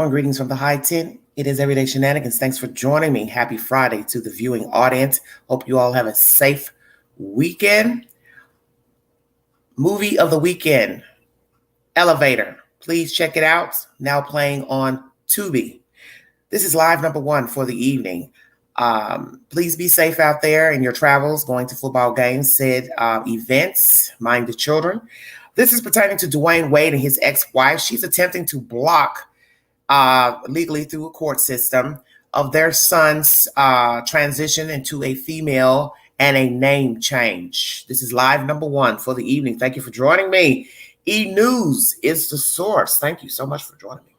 Warm greetings from the high 10. It is Everyday Shenanigans. Thanks for joining me. Happy Friday to the viewing audience. Hope you all have a safe weekend. Movie of the weekend, Elevator. Please check it out. Now playing on Tubi. This is live number one for the evening. Please be safe out there in your travels, going to football games, said events, mind the children. This is pertaining to Dwyane Wade and his ex-wife. She's attempting to block legally through a court system of their son's transition into a female and a name change. This is live number one for the evening. Thank you for joining me. E-News is the source. Thank you so much for joining me.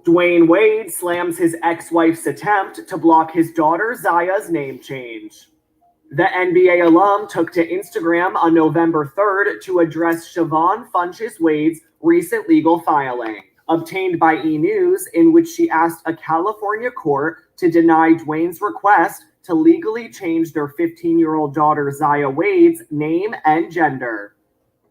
Dwyane Wade slams his ex-wife's attempt to block his daughter Zaya's name change. The NBA alum took to Instagram on November 3rd to address Siobhan Funches Wade's recent legal filing, obtained by E! in which she asked a California court to deny Dwyane's request to legally change their 15-year-old daughter Zaya Wade's name and gender.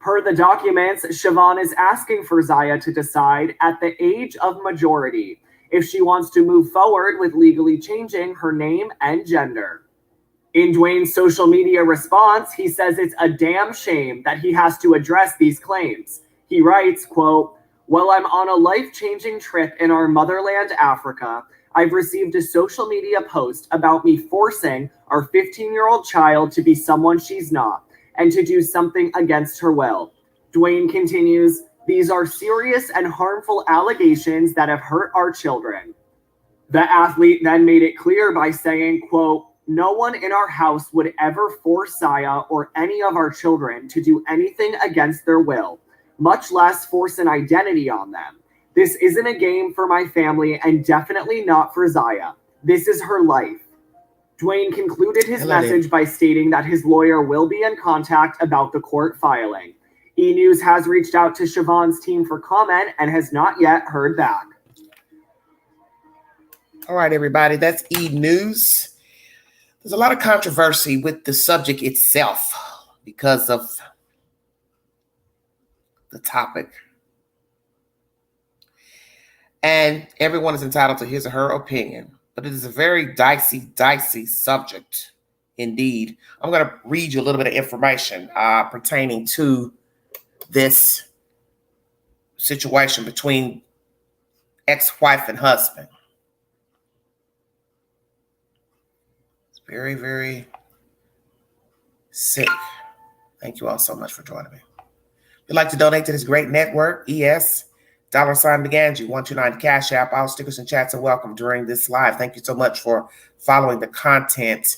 Per the documents, Siobhan is asking for Zaya to decide at the age of majority if she wants to move forward with legally changing her name and gender. In Dwyane's social media response, he says it's a damn shame that he has to address these claims. He writes, quote, "While I'm on a life-changing trip in our motherland, Africa, I've received a social media post about me forcing our 15-year-old child to be someone she's not and to do something against her will." Dwyane continues, "These are serious and harmful allegations that have hurt our children." The athlete then made it clear by saying, quote, "No one in our house would ever force Zaya or any of our children to do anything against their will, much less force an identity on them. This isn't a game for my family and definitely not for Zaya. This is her life." Dwyane concluded his message by stating that his lawyer will be in contact about the court filing. E! has reached out to Siobhan's team for comment and has not yet heard back. All right, everybody, that's E! There's a lot of controversy with the subject itself because of the topic. And everyone is entitled to his or her opinion. But it is a very dicey subject indeed. I'm going to read you a little bit of information pertaining to this situation between ex-wife and husband. It's very, very sick. Thank you all so much for joining me. If you'd like to donate to this great network, ES, $Beganji, 129 Cash App. All stickers and chats are welcome during this live. Thank you so much for following the content.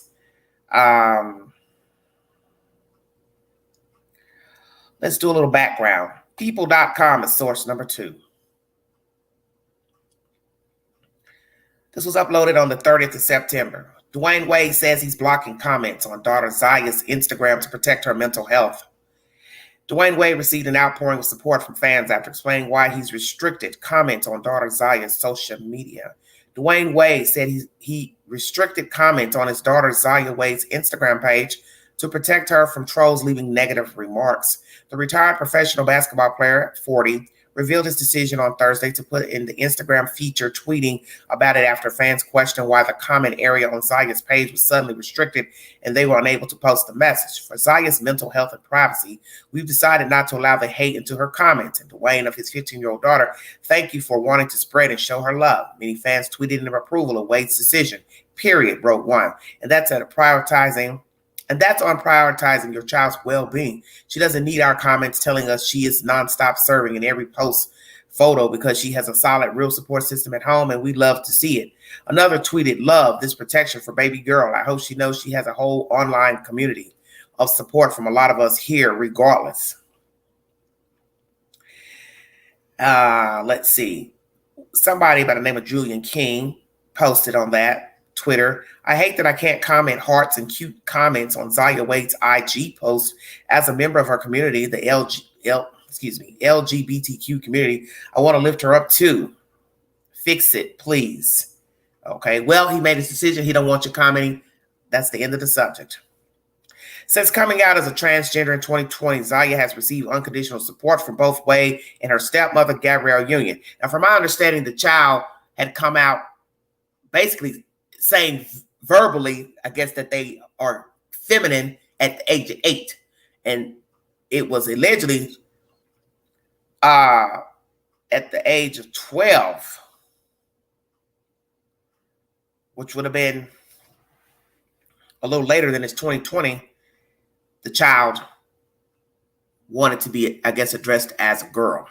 Let's do a little background. People.com is source number 2. This was uploaded on the 30th of September. Dwyane Wade says he's blocking comments on daughter Zaya's Instagram to protect her mental health. Dwyane Wade received an outpouring of support from fans after explaining why he's restricted comments on daughter Zaya's social media. Dwyane Wade said he restricted comments on his daughter Zaya Wade's Instagram page to protect her from trolls leaving negative remarks. The retired professional basketball player, 40, revealed his decision on Thursday to put in the Instagram feature, tweeting about it after fans questioned why the comment area on Zaya's page was suddenly restricted and they were unable to post the message. "For Zaya's mental health and privacy, we've decided not to allow the hate into her comments." And Dwyane, of his 15-year-old daughter, "Thank you for wanting to spread and show her love." Many fans tweeted in approval of Wade's decision, period, wrote one. And that's on prioritizing your child's well-being. She doesn't need our comments telling us she is nonstop serving in every post photo because she has a solid, real support system at home, and we love to see it. Another tweeted, "Love this protection for baby girl. I hope she knows she has a whole online community of support from a lot of us here, regardless." Let's see. Somebody by the name of Julian King posted on that. Twitter, "I hate that I can't comment hearts and cute comments on Zaya Wade's IG post. As a member of her community, the LGBTQ community, I want to lift her up too. Fix it, please." Okay, well, he made his decision. He don't want you commenting. That's the end of the subject. Since coming out as a transgender in 2020, Zaya has received unconditional support from both Wade and her stepmother, Gabrielle Union. Now, from my understanding, the child had come out basically saying verbally, I guess, that they are feminine at the age of 8. And it was allegedly at the age of 12, which would have been a little later than his 2020, the child wanted to be, I guess, addressed as a girl.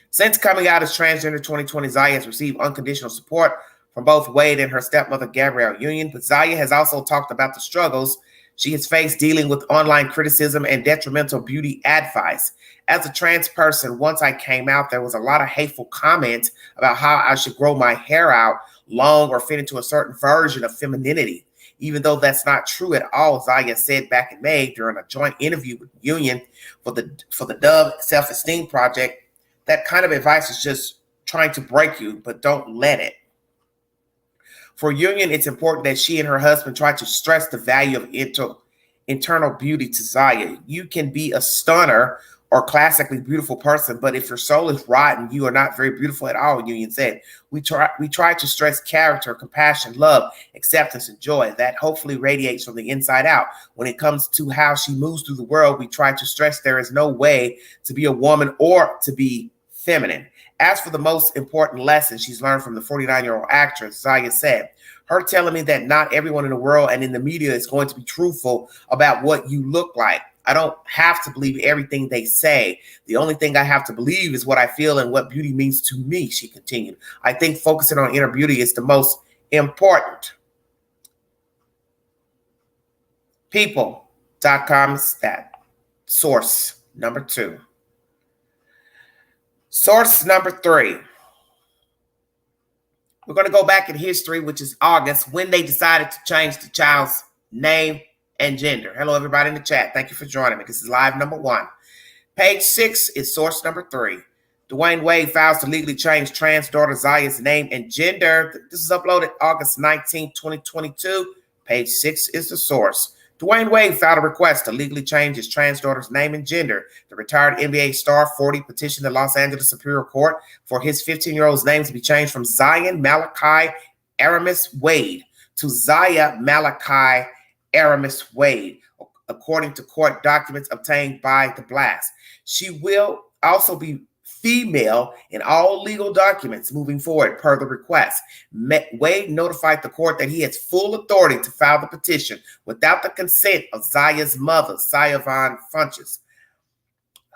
Since coming out as transgender 2020, Zaya has received unconditional support from both Wade and her stepmother, Gabrielle Union. But Zaya has also talked about the struggles she has faced dealing with online criticism and detrimental beauty advice. As a trans person, once I came out, there was a lot of hateful comments about how I should grow my hair out long or fit into a certain version of femininity. Even though that's not true at all, Zaya said back in May during a joint interview with Union for the Dove Self-Esteem Project, that kind of advice is just trying to break you, but don't let it. For Union, it's important that she and her husband try to stress the value of internal beauty to Zaya. You can be a stunner or classically beautiful person, but if your soul is rotten, you are not very beautiful at all, Union said. We try to stress character, compassion, love, acceptance, and joy. That hopefully radiates from the inside out. When it comes to how she moves through the world, we try to stress there is no way to be a woman or to be feminine. As for the most important lesson she's learned from the 49-year-old actress, Zaya said, her telling me that not everyone in the world and in the media is going to be truthful about what you look like. I don't have to believe everything they say. The only thing I have to believe is what I feel and what beauty means to me, she continued. I think focusing on inner beauty is the most important. People.com stat. Source number 2. Source number 3. We're going to go back in history, which is August, when they decided to change the child's name and gender. Hello, everybody in the chat. Thank you for joining me. This is live number 1. Page 6 is source number 3. Dwyane Wade files to legally change trans daughter Zaya's name and gender. This is uploaded August 19, 2022. Page 6 is the source. Dwyane Wade filed a request to legally change his trans daughter's name and gender. The retired NBA star 40 petitioned the Los Angeles Superior Court for his 15-year-old's name to be changed from Zion Malachi Aramis Wade to Zaya Malachi Aramis Wade, according to court documents obtained by the Blast. She will also be female in all legal documents moving forward per the request. Wade notified the court that he has full authority to file the petition without the consent of Zaya's mother, Siobhan Funches.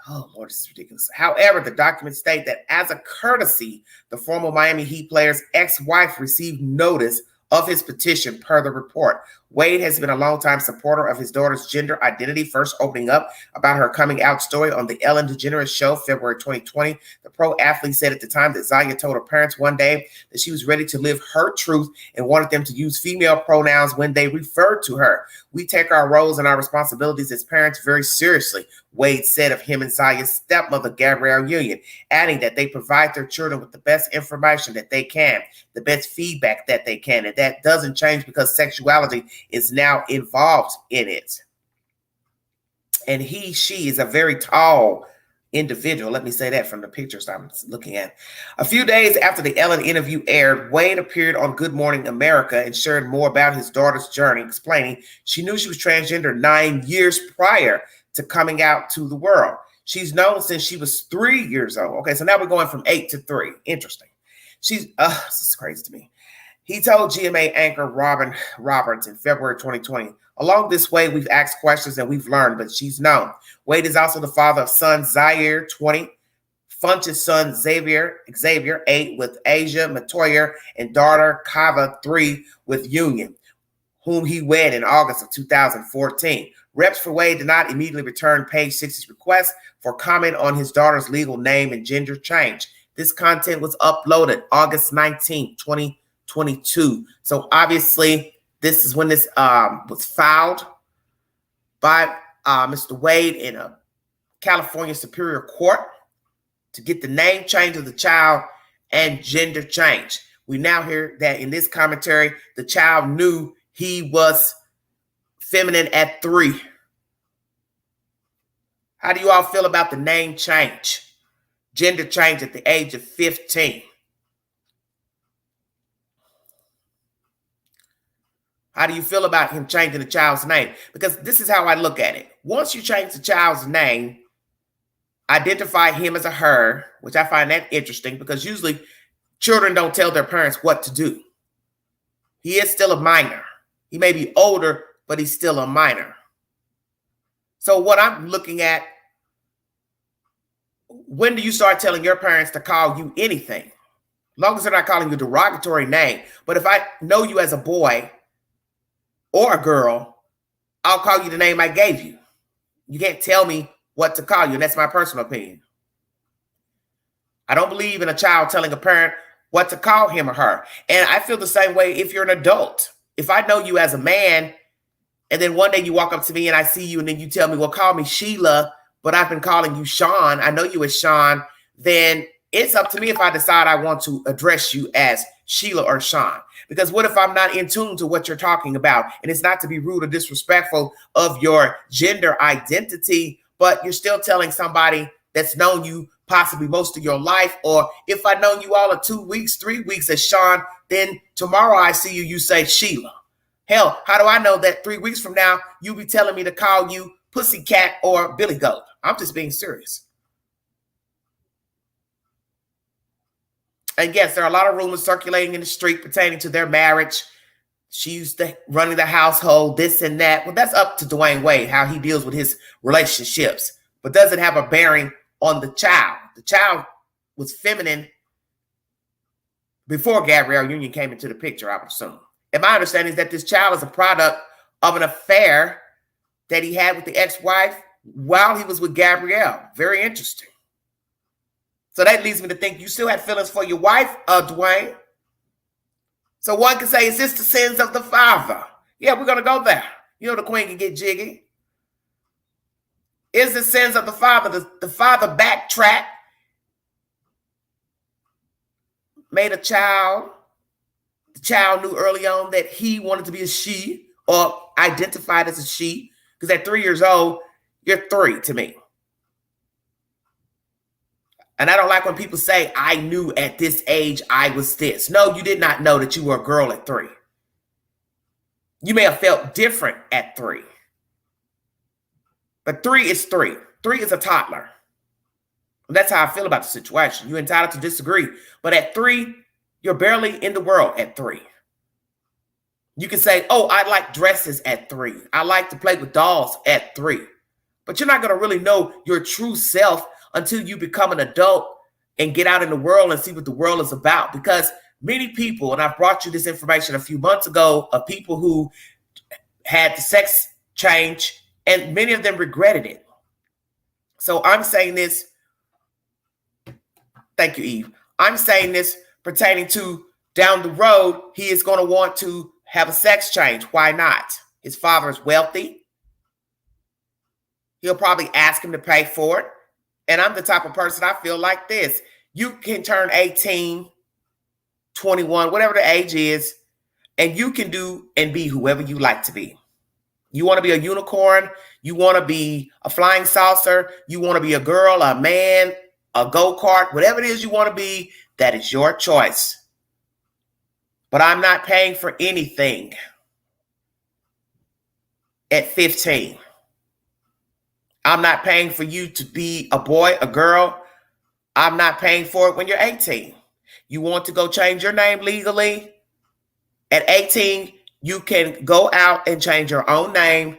Oh, Lord, this is ridiculous. However, the documents state that as a courtesy, the former Miami Heat player's ex-wife received notice of his petition per the report. Wade has been a longtime supporter of his daughter's gender identity, first opening up about her coming out story on the Ellen DeGeneres show, February 2020. The pro athlete said at the time that Zaya told her parents one day that she was ready to live her truth and wanted them to use female pronouns when they referred to her. We take our roles and our responsibilities as parents very seriously, Wade said of him and Zaya's stepmother, Gabrielle Union, adding that they provide their children with the best information that they can, the best feedback that they can, and that doesn't change because sexuality is now involved in it. And she is a very tall individual. Let me say that from the pictures I'm looking at. A few days after the Ellen interview aired, Wade appeared on Good Morning America and shared more about his daughter's journey, explaining she knew she was transgender 9 years prior to coming out to the world. She's known since she was 3 years old. Okay, so now we're going from 8 to 3. Interesting. This is crazy to me. He told GMA anchor Robin Roberts in February 2020, along this way, we've asked questions and we've learned, but she's known. Wade is also the father of son Zaire, 20, Funch's son Xavier, 8, with Asia Matoyer, and daughter Kava, 3, with Union, whom he wed in August of 2014. Reps for Wade did not immediately return Page 6's request for comment on his daughter's legal name and gender change. This content was uploaded August 19, 2022. So obviously, this is when this was filed by Mr. Wade in a California Superior Court to get the name change of the child and gender change. We now hear that in this commentary, the child knew he was feminine at 3. How do you all feel about the name change? Gender change at the age of 15. How do you feel about him changing the child's name? Because this is how I look at it. Once you change the child's name, identify him as a her, which I find that interesting because usually children don't tell their parents what to do. He is still a minor. He may be older, but he's still a minor. So what I'm looking at, when do you start telling your parents to call you anything? As long as they're not calling you a derogatory name. But if I know you as a boy or a girl, I'll call you the name I gave you. You can't tell me what to call you, and that's my personal opinion. I don't believe in a child telling a parent what to call him or her. And I feel the same way if you're an adult. If I know you as a man, and then one day you walk up to me and I see you and then you tell me, well, call me Sheila, but I've been calling you Sean. I know you as Sean. Then it's up to me if I decide I want to address you as Sheila or Sean. Because what if I'm not in tune to what you're talking about? And it's not to be rude or disrespectful of your gender identity, but you're still telling somebody that's known you possibly most of your life. Or if I know you all are 2 weeks, 3 weeks as Sean, then tomorrow I see you, you say Sheila. Hell, how do I know that 3 weeks from now, you'll be telling me to call you Pussycat or Billy Goat? I'm just being serious. And yes, there are a lot of rumors circulating in the street pertaining to their marriage. She's running the household, this and that. Well, that's up to Dwyane Wade, how he deals with his relationships. But does it have a bearing on the child? The child was feminine before Gabrielle Union came into the picture, I would assume. And my understanding is that this child is a product of an affair that he had with the ex-wife while he was with Gabrielle. Very interesting. So that leads me to think you still had feelings for your wife, Dwyane. So one can say, is this the sins of the father? Yeah, we're going to go there. You know the queen can get jiggy. Is the sins of the father? The father backtracked, made a child. The child knew early on that he wanted to be a she or identified as a she. Because at 3 years old, you're 3 to me. And I don't like when people say, I knew at this age I was this. No, you did not know that you were a girl at 3. You may have felt different at 3. But 3 is 3. 3 is a toddler. And that's how I feel about the situation. You're entitled to disagree. But at 3, you're barely in the world at 3. You can say, oh, I like dresses at 3. I like to play with dolls at 3. But you're not going to really know your true self until you become an adult and get out in the world and see what the world is about. Because many people, and I brought you this information a few months ago, of people who had the sex change, and many of them regretted it. So I'm saying this. Thank you, Eve. I'm saying this pertaining to down the road, he is going to want to have a sex change. Why not? His father is wealthy. He'll probably ask him to pay for it. And I'm the type of person, I feel like this. You can turn 18, 21, whatever the age is, and you can do and be whoever you like to be. You want to be a unicorn. You want to be a flying saucer. You want to be a girl, a man, a go-kart, whatever it is you want to be, that is your choice. But I'm not paying for anything at 15. I'm not paying for you to be a boy, a girl. I'm not paying for it when you're 18. You want to go change your name legally? At 18, you can go out and change your own name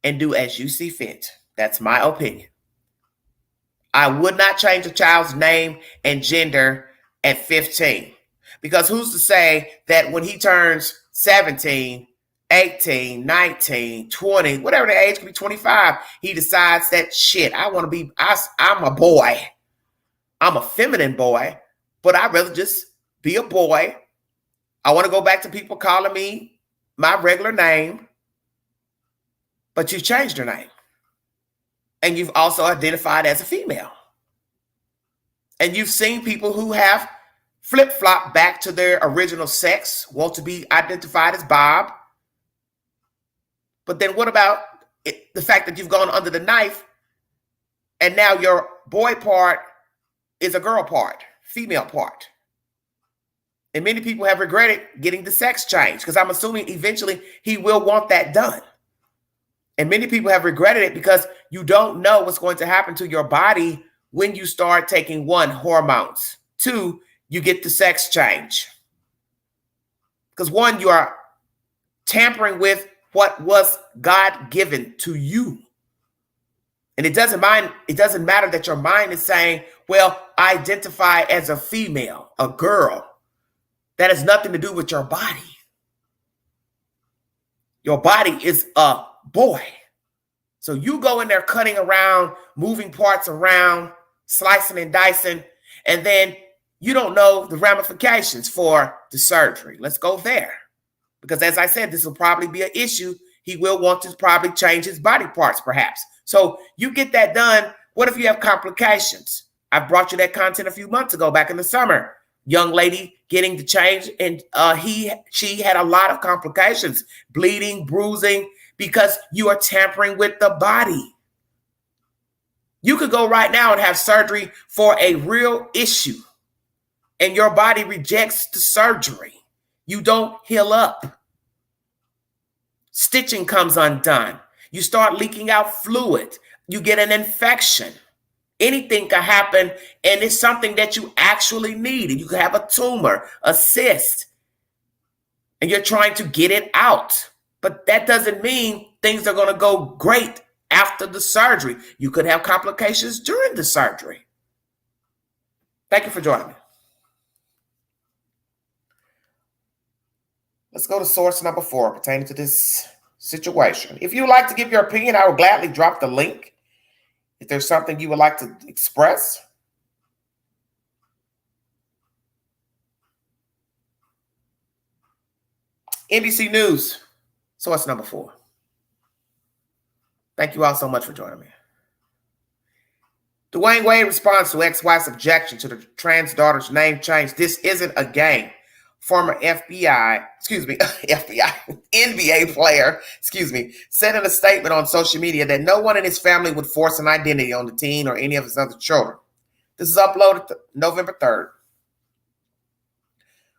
and do as you see fit. That's my opinion. I would not change a child's name and gender at 15. Because who's to say that when he turns 17, 18, 19, 20, whatever the age could be, 25, he decides that shit, I'm a boy. I'm a feminine boy, but I'd rather just be a boy. I want to go back to people calling me my regular name, but you've changed your name. And you've also identified as a female. And you've seen people who have flip-flop back to their original sex, want to be identified as Bob. But then what about the fact that you've gone under the knife And now your boy part is a girl part, female part. And many people have regretted getting the sex change because I'm assuming eventually he will want that done. And many people have regretted it because you don't know what's going to happen to your body when you start taking, 1, hormones, 2, you get the sex change. Because 1, you are tampering with what was God given to you. And it doesn't matter that your mind is saying, well, I identify as a female, a girl. That has nothing to do with your body. Your body is a boy. So you go in there cutting around, moving parts around, slicing and dicing, and then you don't know the ramifications for the surgery. Let's go there. Because as I said, this will probably be an issue. He will want to probably change his body parts, perhaps. So you get that done. What if you have complications? I brought you that content a few months ago, back in the summer. Young lady getting the change, and she had a lot of complications, bleeding, bruising, because you are tampering with the body. You could go right now and have surgery for a real issue, and your body rejects the surgery. You don't heal up. Stitching comes undone. You start leaking out fluid. You get an infection. Anything can happen, and it's something that you actually need. You can have a tumor, a cyst, and you're trying to get it out. But that doesn't mean things are going to go great after the surgery. You could have complications during the surgery. Thank you for joining me. Let's go to source number 4 pertaining to this situation. If you would like to give your opinion, I will gladly drop the link. If there's something you would like to express. NBC News, source number 4. Thank you all so much for joining me. Dwyane Wade responds to ex-wife's objection to the trans daughter's name change. This isn't a game. Former NBA player, said in a statement on social media that no one in his family would force an identity on the teen or any of his other children. This is uploaded November 3rd.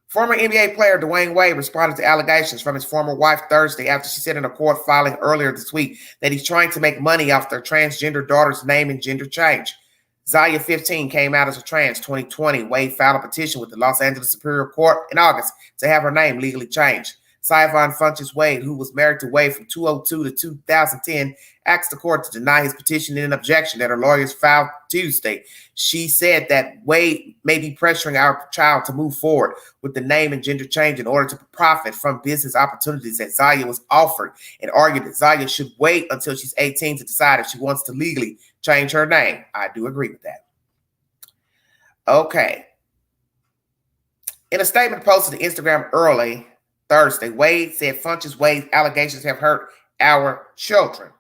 Former NBA player Dwyane Wade responded to allegations from his former wife Thursday after she said in a court filing earlier this week that he's trying to make money off their transgender daughter's name and gender change. Zaya, 15, came out as a trans 2020. Wade filed a petition with the Los Angeles Superior Court in August to have her name legally changed. Yvonne Funches Wade, who was married to Wade from 2002 to 2010, asked the court to deny his petition in an objection that her lawyers filed Tuesday. She said that Wade may be pressuring our child to move forward with the name and gender change in order to profit from business opportunities that Zaya was offered, and argued that Zaya should wait until she's 18 to decide if she wants to legally change her name. I do agree with that. Okay. In a statement posted to Instagram early Thursday, Wade said Funches Wade's allegations have hurt our children.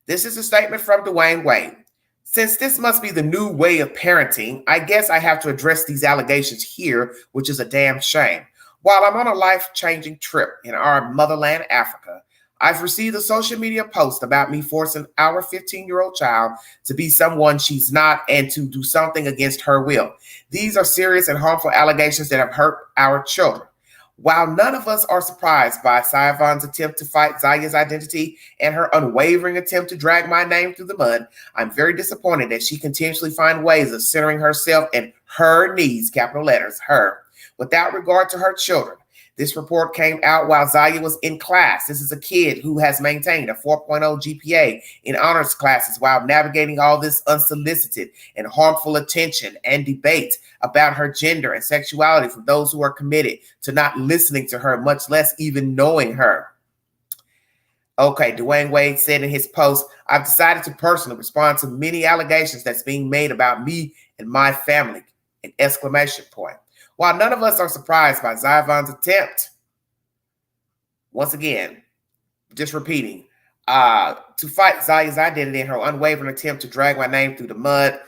This is a statement from Dwyane Wade. Since this must be the new way of parenting, I guess I have to address these allegations here, which is a damn shame. While I'm on a life-changing trip in our motherland, Africa, I've received a social media post about me forcing our 15-year-old child to be someone she's not and to do something against her will. These are serious and harmful allegations that have hurt our children. While none of us are surprised by Yvonne's attempt to fight Zaya's identity and her unwavering attempt to drag my name through the mud, I'm very disappointed that she continuously finds ways of centering herself and her needs, capital letters, her, without regard to her children. This report came out while Zaya was in class. This is a kid who has maintained a 4.0 GPA in honors classes while navigating all this unsolicited and harmful attention and debate about her gender and sexuality from those who are committed to not listening to her, much less even knowing her. Okay, Dwyane Wade said in his post, I've decided to personally respond to many allegations that's being made about me and my family, an exclamation point. While none of us are surprised by Yvonne's attempt, once again, just repeating, to fight Zaya's identity and her unwavering attempt to drag my name through the mud,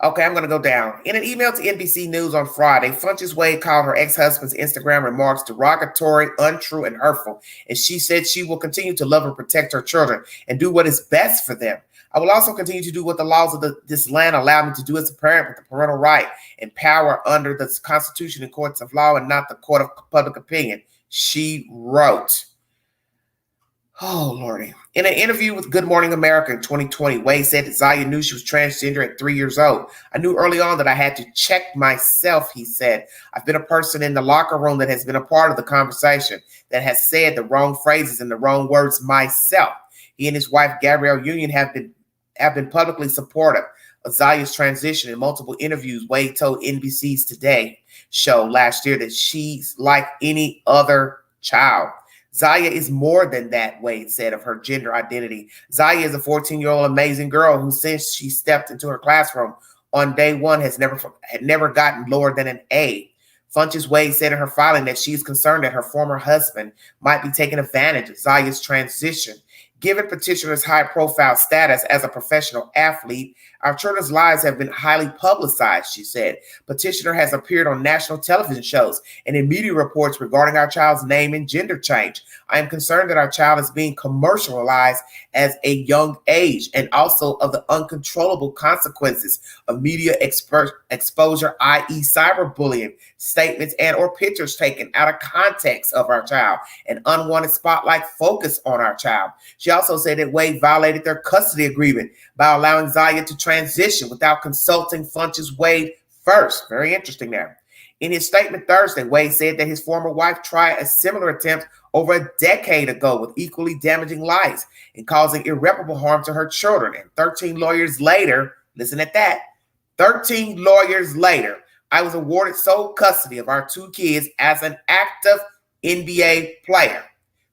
Okay, I'm going to go down. In an email to NBC News on Friday, Funches Wade called her ex-husband's Instagram remarks derogatory, untrue, and hurtful. And she said she will continue to love and protect her children and do what is best for them. I will also continue to do what the laws of this land allow me to do as a parent with the parental right and power under the Constitution and courts of law and not the court of public opinion, she wrote. Oh, Lordy. In an interview with Good Morning America in 2020, Wade said that Zaya knew she was transgender at 3 years old. I knew early on that I had to check myself, he said. I've been a person in the locker room that has been a part of the conversation, that has said the wrong phrases and the wrong words myself. He and his wife, Gabrielle Union, have been publicly supportive of Zaya's transition. In multiple interviews, Wade told NBC's Today show last year that she's like any other child. Zaya is more than that, Wade said of her gender identity. Zaya is a 14-year-old amazing girl who, since she stepped into her classroom on day one, had never gotten lower than an A. Funches Wade said in her filing that she is concerned that her former husband might be taking advantage of Zaya's transition. Given petitioner's high-profile status as a professional athlete, our children's lives have been highly publicized, she said. Petitioner has appeared on national television shows and in media reports regarding our child's name and gender change. I am concerned that our child is being commercialized at a young age and also of the uncontrollable consequences of media exposure, i.e. cyberbullying, statements and or pictures taken out of context of our child, and unwanted spotlight focus on our child. She also said that Wade violated their custody agreement by allowing Zaya to transition without consulting Funches Wade first. Very interesting there. In his statement Thursday, Wade said that his former wife tried a similar attempt over a decade ago with equally damaging lies and causing irreparable harm to her children. And 13 lawyers later, listen at that, 13 lawyers later, I was awarded sole custody of our two kids as an active NBA player.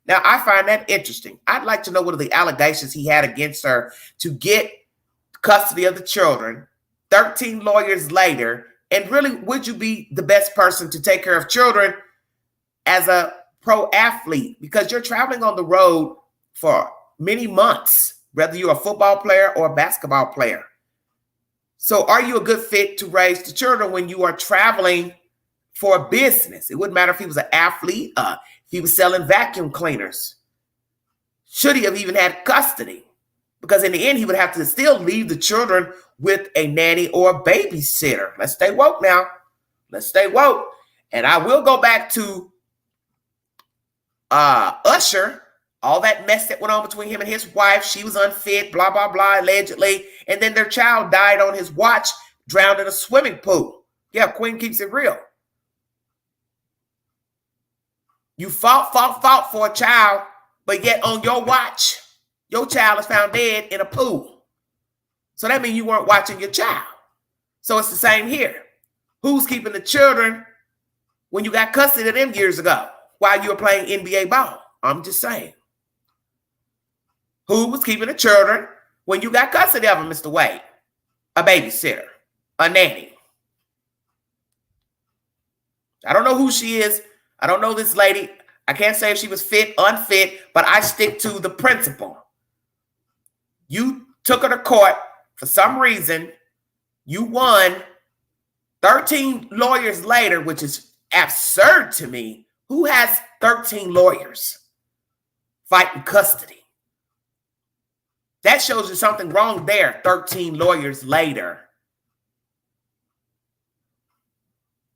Now, I find that interesting. I'd like to know what are the allegations he had against her to get custody of the children 13 lawyers later. And really, would you be the best person to take care of children as a pro athlete? Because you're traveling on the road for many months, whether you're a football player or a basketball player. So are you a good fit to raise the children when you are traveling for a business? It wouldn't matter if he was an athlete, if he was selling vacuum cleaners. Should he have even had custody? Because in the end, he would have to still leave the children with a nanny or a babysitter. Let's stay woke now. Let's stay woke. And I will go back to Usher, all that mess that went on between him and his wife. She was unfit, blah, blah, blah, allegedly. And then their child died on his watch, drowned in a swimming pool. Yeah, Queen keeps it real. You fought for a child, but yet on your watch, your child is found dead in a pool. So that means you weren't watching your child. So it's the same here. Who's keeping the children when you got custody of them years ago while you were playing NBA ball? I'm just saying. Who was keeping the children when you got custody of them, Mr. Wade? A babysitter, a nanny. I don't know who she is. I don't know this lady. I can't say if she was fit, unfit, but I stick to the principle. You took her to court for some reason. You won. 13 lawyers later, which is absurd to me. Who has 13 lawyers fighting custody? That shows you something wrong there. 13 lawyers later.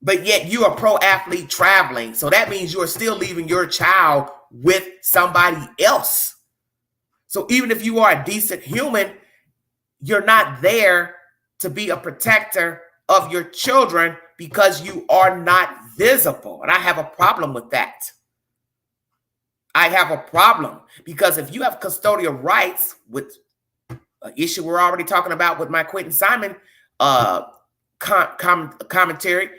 But yet you are a pro athlete traveling. So that means you are still leaving your child with somebody else. So even if you are a decent human, you're not there to be a protector of your children because you are not visible. And I have a problem with that. I have a problem because if you have custodial rights, with an issue we're already talking about with my Quentin Simon commentary,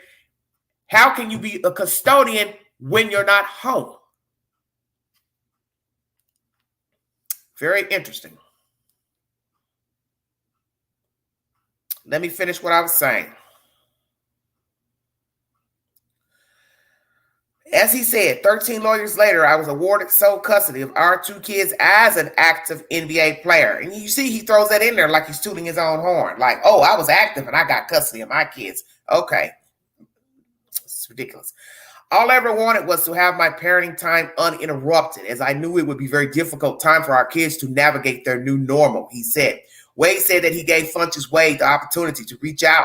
how can you be a custodian when you're not home? Very interesting. Let me finish what I was saying. As he said, 13 lawyers later, I was awarded sole custody of our two kids as an active NBA player. And you see, he throws that in there like he's tooting his own horn. Like, oh, I was active and I got custody of my kids. Okay. It's ridiculous. All I ever wanted was to have my parenting time uninterrupted, as I knew it would be a very difficult time for our kids to navigate their new normal, he said. Wade said that he gave Funches Wade the opportunity to reach out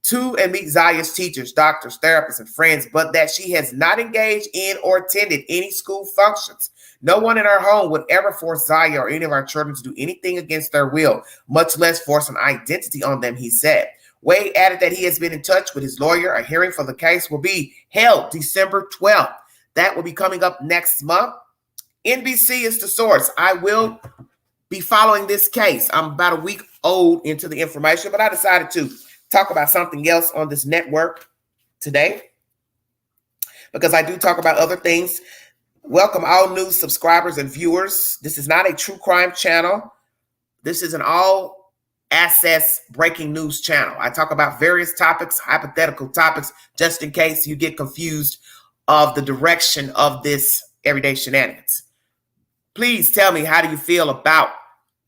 to and meet Zaya's teachers, doctors, therapists, and friends, but that she has not engaged in or attended any school functions. No one in our home would ever force Zaya or any of our children to do anything against their will, much less force an identity on them, he said. Wade added that he has been in touch with his lawyer. A hearing for the case will be held December 12th. That will be coming up next month. NBC is the source. I will be following this case. I'm about a week old into the information, but I decided to talk about something else on this network today because I do talk about other things. Welcome all new subscribers and viewers. This is not a true crime channel. This is an all access breaking news channel. I talk about various topics, hypothetical topics, just in case you get confused of the direction of this everyday shenanigans. Please tell me, how do you feel about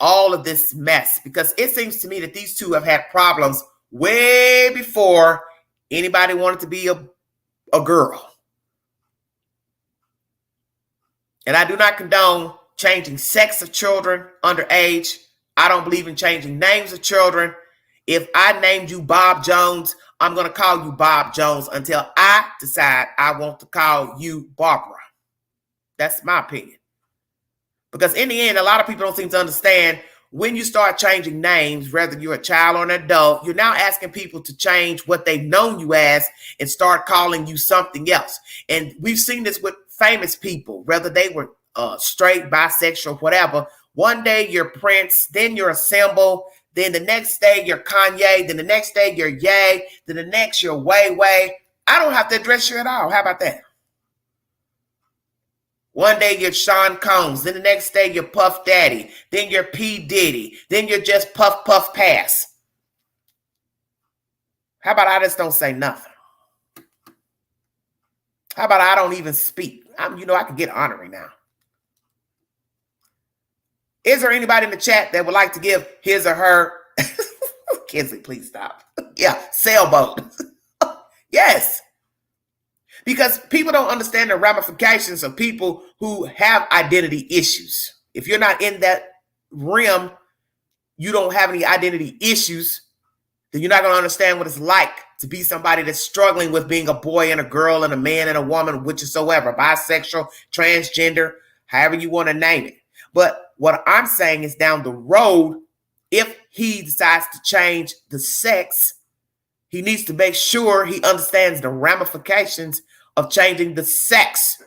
all of this mess? Because it seems to me that these two have had problems way before anybody wanted to be a girl. And I do not condone changing sex of children underage. I don't believe in changing names of children. If I named you Bob Jones, I'm going to call you Bob Jones until I decide I want to call you Barbara. That's my opinion. Because in the end, a lot of people don't seem to understand when you start changing names, whether you're a child or an adult, you're now asking people to change what they've known you as and start calling you something else. And we've seen this with famous people, whether they were straight, bisexual, whatever. One day you're Prince, then you're a symbol, then the next day you're Kanye, then the next day you're Ye, then the next you're Way Way. I don't have to address you at all. How about that? One day you're Sean Combs, then the next day you're Puff Daddy, then you're P. Diddy, then you're just Puff Puff Pass. How about I just don't say nothing? How about I don't even speak? I can get honorary now. Is there anybody in the chat that would like to give his or her, Kinsley, please stop. Yeah, sailboat. Yes. Because people don't understand the ramifications of people who have identity issues. If you're not in that realm, you don't have any identity issues, then you're not going to understand what it's like to be somebody that's struggling with being a boy and a girl and a man and a woman, whichsoever, bisexual, transgender, however you want to name it. But what I'm saying is down the road, if he decides to change the sex, he needs to make sure he understands the ramifications of changing the sex,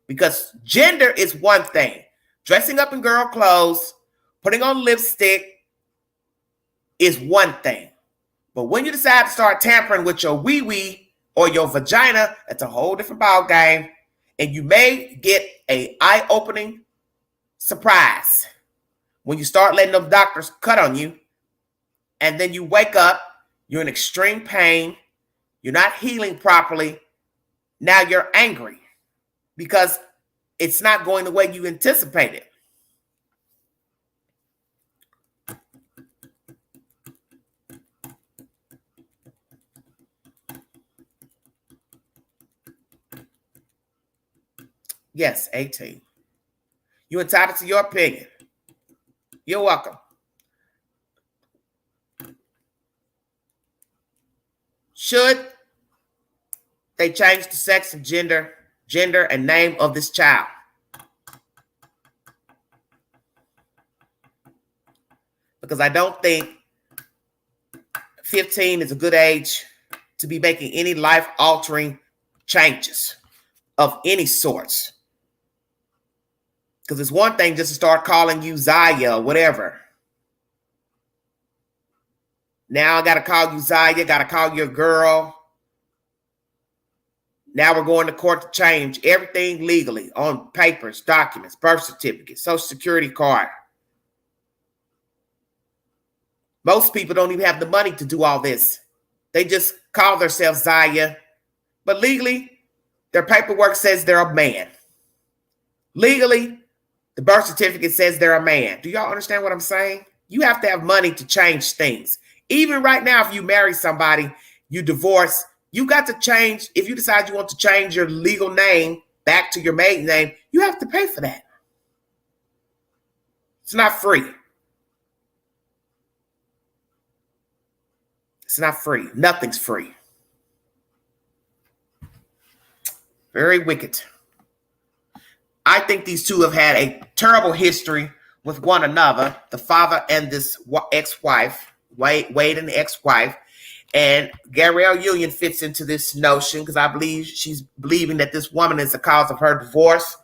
because gender is one thing. Dressing up in girl clothes, putting on lipstick is one thing. But when you decide to start tampering with your wee-wee or your vagina, that's a whole different ball game. And you may get an eye-opening surprise when you start letting them doctors cut on you. And then you wake up, you're in extreme pain, you're not healing properly. Now you're angry because it's not going the way you anticipated. Yes, 18. You're entitled to your opinion. You're welcome. Should they change the sex and gender and name of this child? Because I don't think 15 is a good age to be making any life-altering changes of any sorts. Because it's one thing just to start calling you Zaya or whatever. Now I got to call you Zaya, got to call you a girl. Now we're going to court to change everything legally on papers, documents, birth certificate, social security card. Most people don't even have the money to do all this. They just call themselves Zaya. But legally, Their paperwork says they're a man. Legally, the birth certificate says they're a man. Do y'all understand what I'm saying? You have to have money to change things. Even right now, if you marry somebody, you divorce, you got to change. If you decide you want to change your legal name back to your maiden name, you have to pay for that. It's not free. It's not free. Nothing's free. Very wicked. I think these two have had a terrible history with one another, the father and this ex-wife, Wade and the ex-wife. And Gabrielle Union fits into this notion because I believe she's believing that this woman is the cause of her divorce,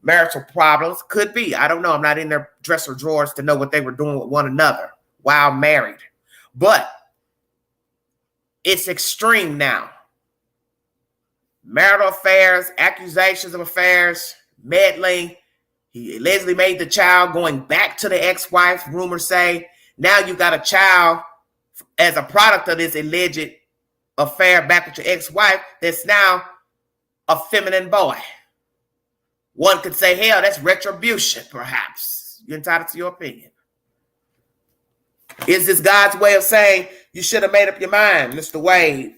marital problems. Could be. I don't know. I'm not in their dresser drawers to know what they were doing with one another while married. But it's extreme now. Marital affairs, accusations of affairs, meddling. He allegedly made the child going back to the ex-wife, rumors say. Now you got a child as a product of this alleged affair back with your ex-wife that's now a feminine boy. One could say, hell, that's retribution, perhaps. You're entitled to your opinion. Is this God's way of saying you should have made up your mind, Mr. Wade?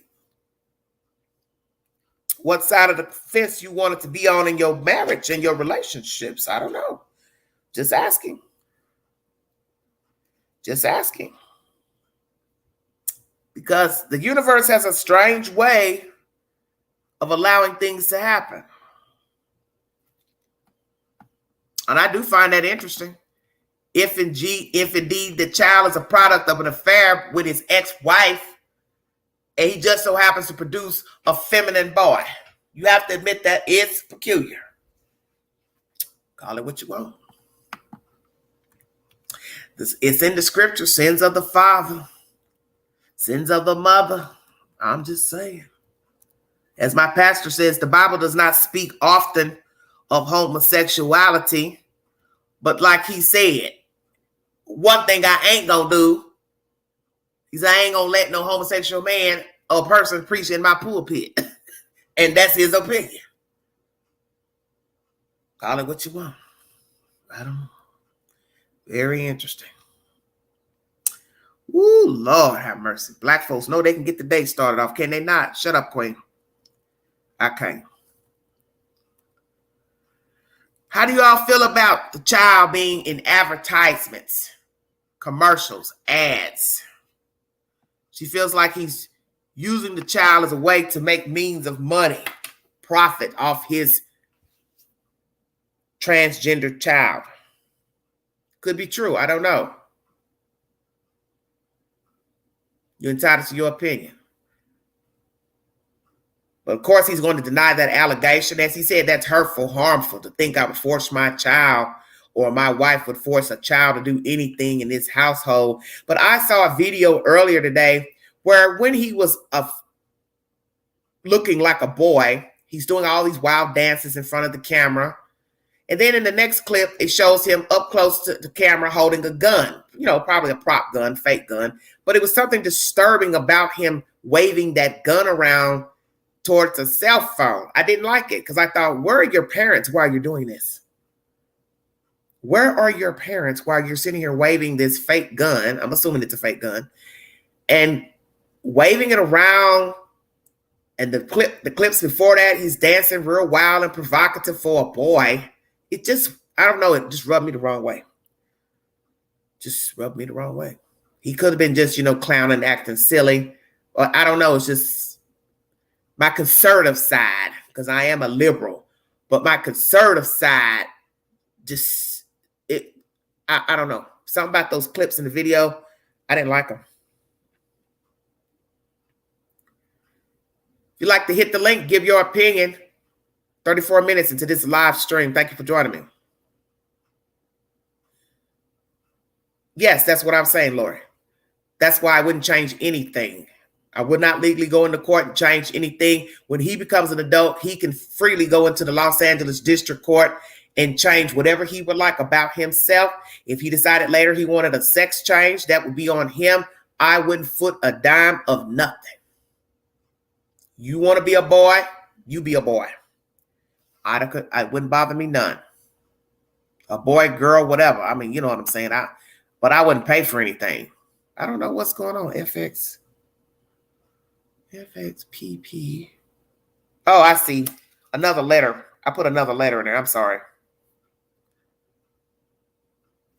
What side of the fence you wanted to be on in your marriage and your relationships? I don't know. Just asking. Just asking. Because the universe has a strange way of allowing things to happen. And I do find that interesting. If indeed the child is a product of an affair with his ex-wife, and he just so happens to produce a feminine boy, you have to admit that it's peculiar. Call it what you want. It's in the scripture, sins of the father, sins of the mother. I'm just saying. As my pastor says, the Bible does not speak often of homosexuality, but like he said, one thing I ain't gonna do is I ain't gonna let no homosexual man or person preach in my pulpit. And that's his opinion. Call it what you want. I don't know. Very interesting. Woo, Lord have mercy. Black folks know they can get the day started off. Can they not? Shut up, Queen. I can't. How do you all feel about the child being in advertisements, commercials, ads? She feels like he's using the child as a way to make means of money, profit off his transgender child. Could be true. I don't know. You're entitled to your opinion. But of course, he's going to deny that allegation. As he said, that's hurtful, harmful to think I would force my child or my wife would force a child to do anything in this household. But I saw a video earlier today where when he was looking like a boy, he's doing all these wild dances in front of the camera. And then in the next clip, it shows him up close to the camera holding a gun, probably a prop gun, fake gun. But it was something disturbing about him waving that gun around towards a cell phone. I didn't like it because I thought, where are your parents while you're doing this? Where are your parents while you're sitting here waving this fake gun? I'm assuming it's a fake gun. And waving it around. And the clips before that, he's dancing real wild and provocative for a boy. It just, I don't know, it just rubbed me the wrong way. Just rubbed me the wrong way. He could have been just, clowning, acting silly. Or I don't know, it's just my conservative side, because I am a liberal. But my conservative side, I don't know. Something about those clips in the video, I didn't like them. If you'd like to hit the link, give your opinion. 34 minutes into this live stream. Thank you for joining me. Yes, that's what I'm saying, Lori. That's why I wouldn't change anything. I would not legally go into court and change anything. When he becomes an adult, he can freely go into the Los Angeles District Court and change whatever he would like about himself. If he decided later he wanted a sex change, that would be on him. I wouldn't foot a dime of nothing. You want to be a boy, you be a boy. I wouldn't bother me none. A boy, girl, whatever. I mean, you know what I'm saying. But I wouldn't pay for anything. I don't know what's going on. FXPP. Oh, I see. Another letter. I put another letter in there. I'm sorry.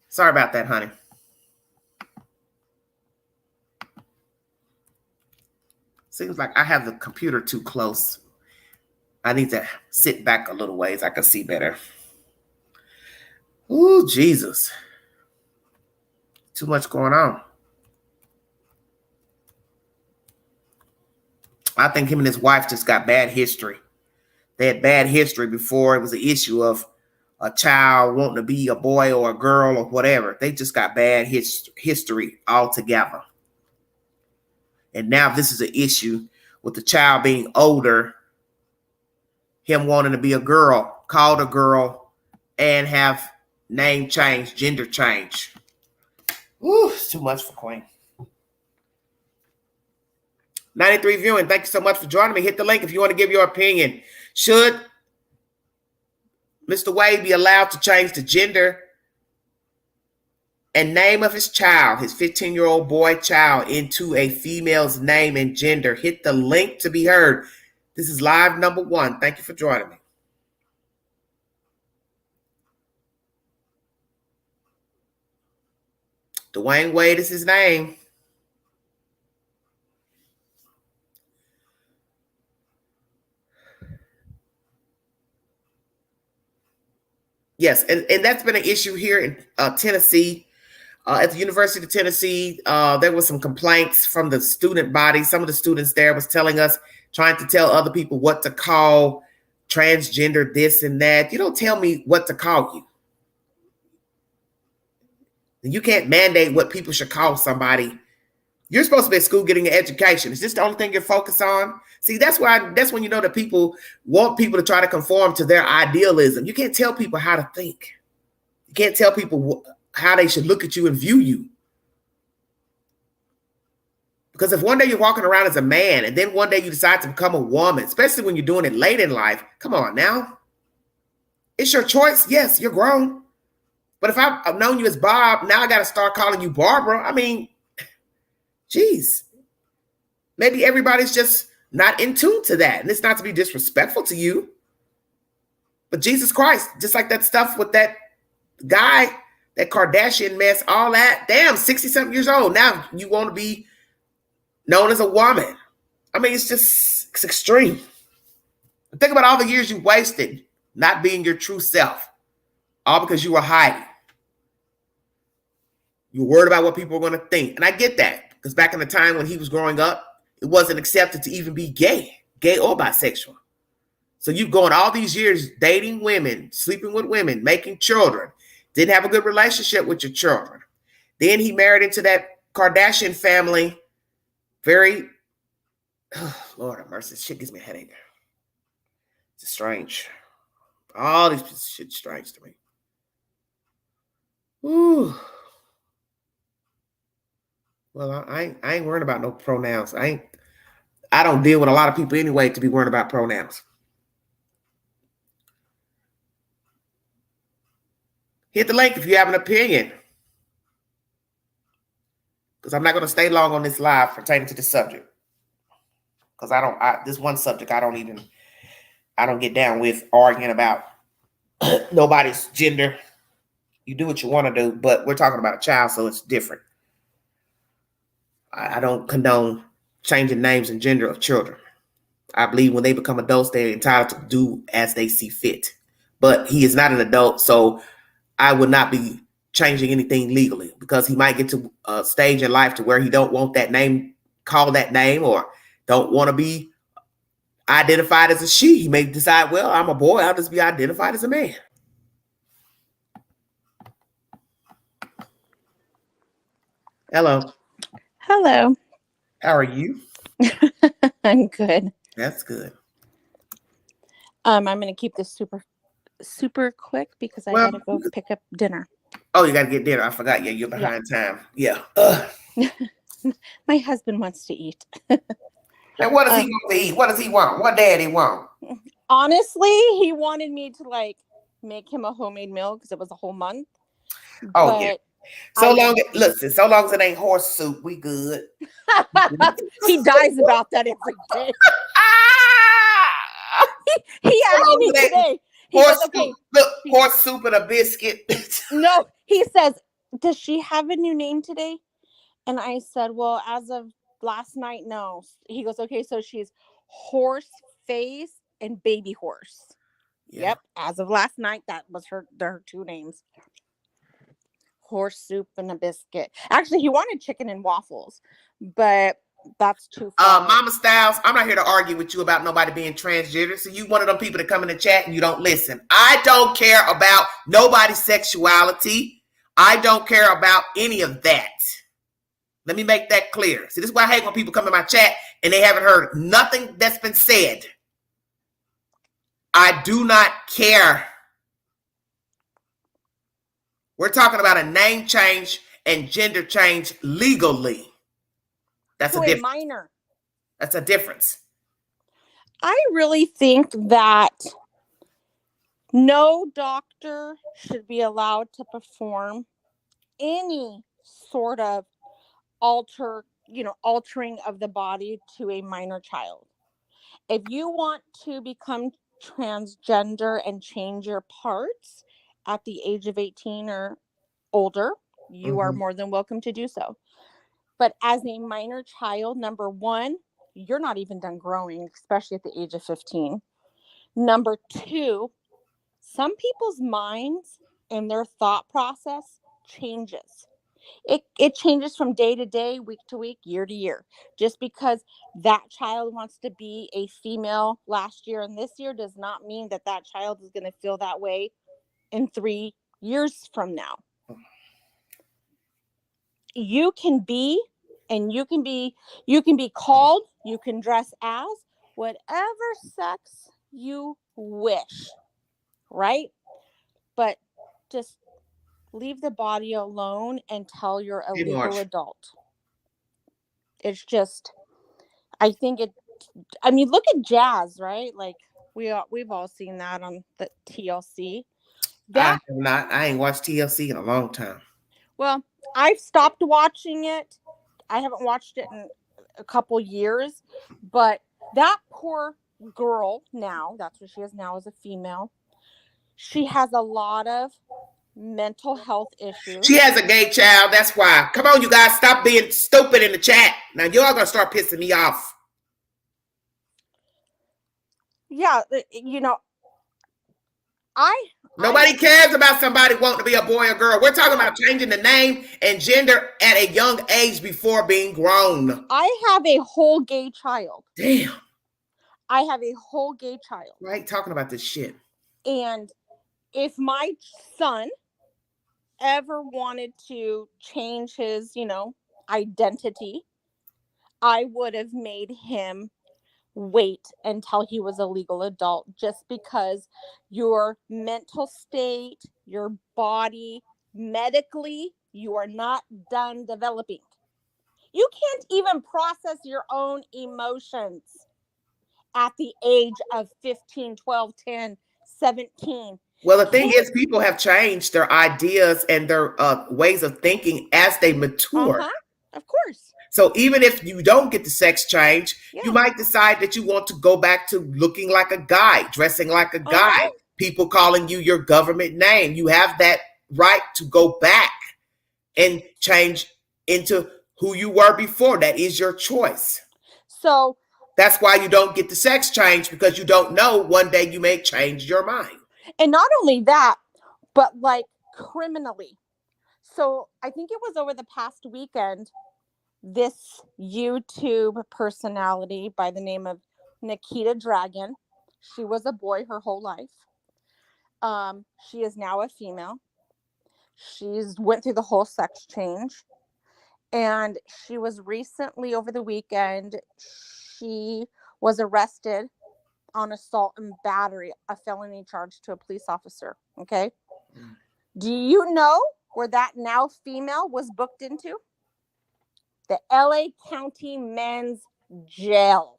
Sorry about that, honey. Seems like I have the computer too close. I need to sit back a little ways. I can see better. Ooh, Jesus. Too much going on. I think him and his wife just got bad history. They had bad history before it was an issue of a child wanting to be a boy or a girl or whatever. They just got bad history altogether. And now this is an issue with the child being older, him wanting to be a girl, called a girl, and have name change, gender change. Ooh, it's too much for Queen. 93 viewing, thank you so much for joining me. Hit the link if you want to give your opinion. Should Mr. Wade be allowed to change the gender and name of his child, his 15-year-old boy child, into a female's name and gender? Hit the link to be heard. This is live number 1. Thank you for joining me. Dwyane Wade is his name. Yes, and that's been an issue here in Tennessee. At the University of Tennessee, there was some complaints from the student body. Some of the students there was telling us, trying to tell other people what to call transgender this and that. You don't tell me what to call you. You can't mandate what people should call somebody. You're supposed to be at school getting an education. Is this the only thing you're focused on? See, that's when you know that people want people to try to conform to their idealism. You can't tell people how to think. You can't tell people how they should look at you and view you. Because if one day you're walking around as a man and then one day you decide to become a woman, especially when you're doing it late in life, come on now. It's your choice. Yes, you're grown. But if I've known you as Bob, now I got to start calling you Barbara. I mean, geez, maybe everybody's just not in tune to that. And it's not to be disrespectful to you. But Jesus Christ, just like that stuff with that guy, that Kardashian mess, all that, damn, 60-something years old. Now you want to be known as a woman. I mean, it's extreme. Think about all the years you wasted not being your true self, all because you were hiding. You're worried about what people are going to think. And I get that, because back in the time when he was growing up, it wasn't accepted to even be gay or bisexual. So you've gone all these years dating women, sleeping with women, making children, didn't have a good relationship with your children. Then he married into that Kardashian family. Very, oh, Lord have mercy, this shit gives me a headache. It's strange. All these shit's strange to me. Ooh. Well, I ain't worrying about no pronouns. I don't deal with a lot of people anyway to be worrying about pronouns. Hit the link if you have an opinion, because I'm not going to stay long on this live pertaining to this subject. Because this one subject I don't get down with arguing about nobody's gender. You do what you want to do, but we're talking about a child, so it's different. I don't condone changing names and gender of children. I believe when they become adults, they're entitled to do as they see fit. But he is not an adult, so I would not be changing anything legally, because he might get to a stage in life to where he don't want that name, call that name, or don't want to be identified as a she. He may decide, well, I'm a boy, I'll just be identified as a man. Hello. Hello. How are you? I'm good. That's good. I'm going to keep this super quick because I got to go pick up dinner. Oh, you got to get dinner. I forgot. Yeah, you're behind time. Yeah. My husband wants to eat. And what does he want to eat? What does he want? What daddy want? Honestly, he wanted me to like make him a homemade meal because it was a whole month. Oh yeah. So long as it ain't horse soup, we good. He dies about that every day. He asked me today. He goes, okay. Horse soup and a biscuit. No, he says, does she have a new name today? And I said, well, as of last night, no. He goes, okay, so she's Horse Face and Baby Horse. Yeah. Yep, as of last night, that was her 2 names. Horse soup and a biscuit. Actually, he wanted chicken and waffles, but that's too far. Mama Styles, I'm not here to argue with you about nobody being transgender. So you one of them people that come in the chat and you don't listen. I don't care about nobody's sexuality. I don't care about any of that. Let me make that clear. See, this is why I hate when people come in my chat and they haven't heard nothing that's been said. I do not care. We're talking about a name change and gender change legally. That's a difference. Minor. That's a difference. I really think that no doctor should be allowed to perform any sort of altering of the body to a minor child. If you want to become transgender and change your parts at the age of 18 or older, you are more than welcome to do so. But as a minor child, number one, you're not even done growing, especially at the age of 15. Number two, some people's minds and their thought process changes. It changes from day to day, week to week, year to year. Just because that child wants to be a female last year and this year does not mean that that child is going to feel that way in 3 years from now. You can be, and you can be called, you can dress as whatever sex you wish, right? But just leave the body alone until you're a legal adult. It's just, I think look at Jazz, right? Like we've all seen that on the TLC. I ain't watched TLC in a long time. Well, I've stopped watching it. I haven't watched it in a couple years, but that poor girl now, that's what she is now as a female. She has a lot of mental health issues. She has a gay child. That's why. Come on, you guys, stop being stupid in the chat. Now you're all gonna start pissing me off. Yeah, Nobody cares about somebody wanting to be a boy or girl. We're talking about changing the name and gender at a young age before being grown. I have a whole gay child. Damn. I have a whole gay child. Right, talking about this shit. And if my son ever wanted to change his, identity, I would have made him wait until he was a legal adult, just because your mental state, your body, medically, you are not done developing. You can't even process your own emotions at the age of 15, 12, 10, 17. Well, the thing is, people have changed their ideas and their ways of thinking as they mature. Of course. So even if you don't get the sex change, you might decide that you want to go back to looking like a guy, dressing like a guy, people calling you your government name. You have that right to go back and change into who you were before. That is your choice. So that's why you don't get the sex change, because you don't know, one day you may change your mind. And not only that, but like criminally. So I think it was over the past weekend, this YouTube personality by the name of Nikita Dragon. She was a boy her whole life. She is now a female. She's went through the whole sex change. And she was recently, over the weekend, she was arrested on assault and battery, a felony charge to a police officer. Okay. Do you know where that now female was booked into? The LA County Men's Jail.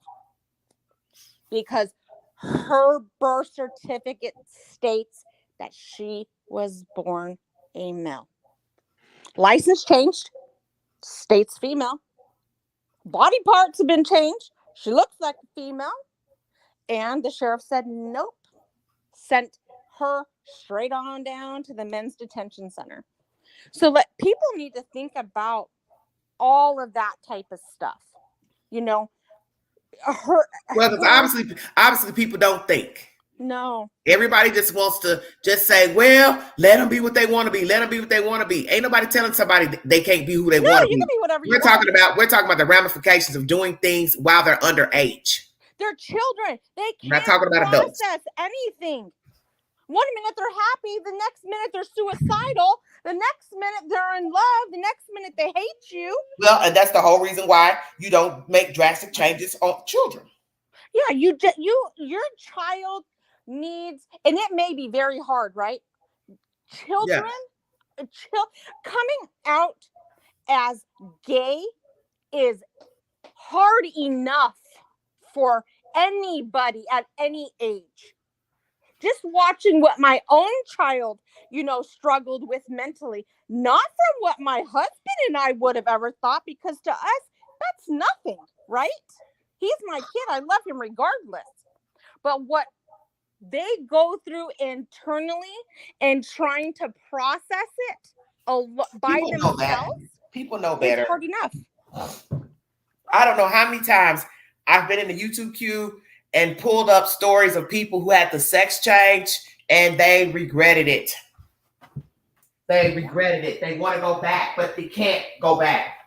Because Her birth certificate states that she was born a male. License changed, states female. Body parts have been changed. She looks like a female. And the sheriff said nope. Sent her straight on down to the men's detention center. So people need to think about all of that type of stuff. You know, Well, because obviously people don't think. No. Everybody just wants to just say, well, let them be what they want to be. Let them be what they want to be. Ain't nobody telling somebody they can't be who they want to be. You can be whatever you want. We're talking about the ramifications of doing things while they're underage. They're children. They can't we're not talking about adults. Process anything. One minute they're happy, the next minute they're suicidal, the next minute they're in love, the next minute they hate you. Well, and that's the whole reason why you don't make drastic changes on children. Yeah, your child needs, and it may be very hard, right? Children, coming out as gay is hard enough for anybody at any age. Just watching what my own child, struggled with mentally, not from what my husband and I would have ever thought, because to us, that's nothing, right? He's my kid. I love him regardless. But what they go through internally and trying to process it by themselves. People know better. It's hard enough. I don't know how many times I've been in the YouTube queue and pulled up stories of people who had the sex change and they regretted it. They regretted it. They want to go back, but they can't go back.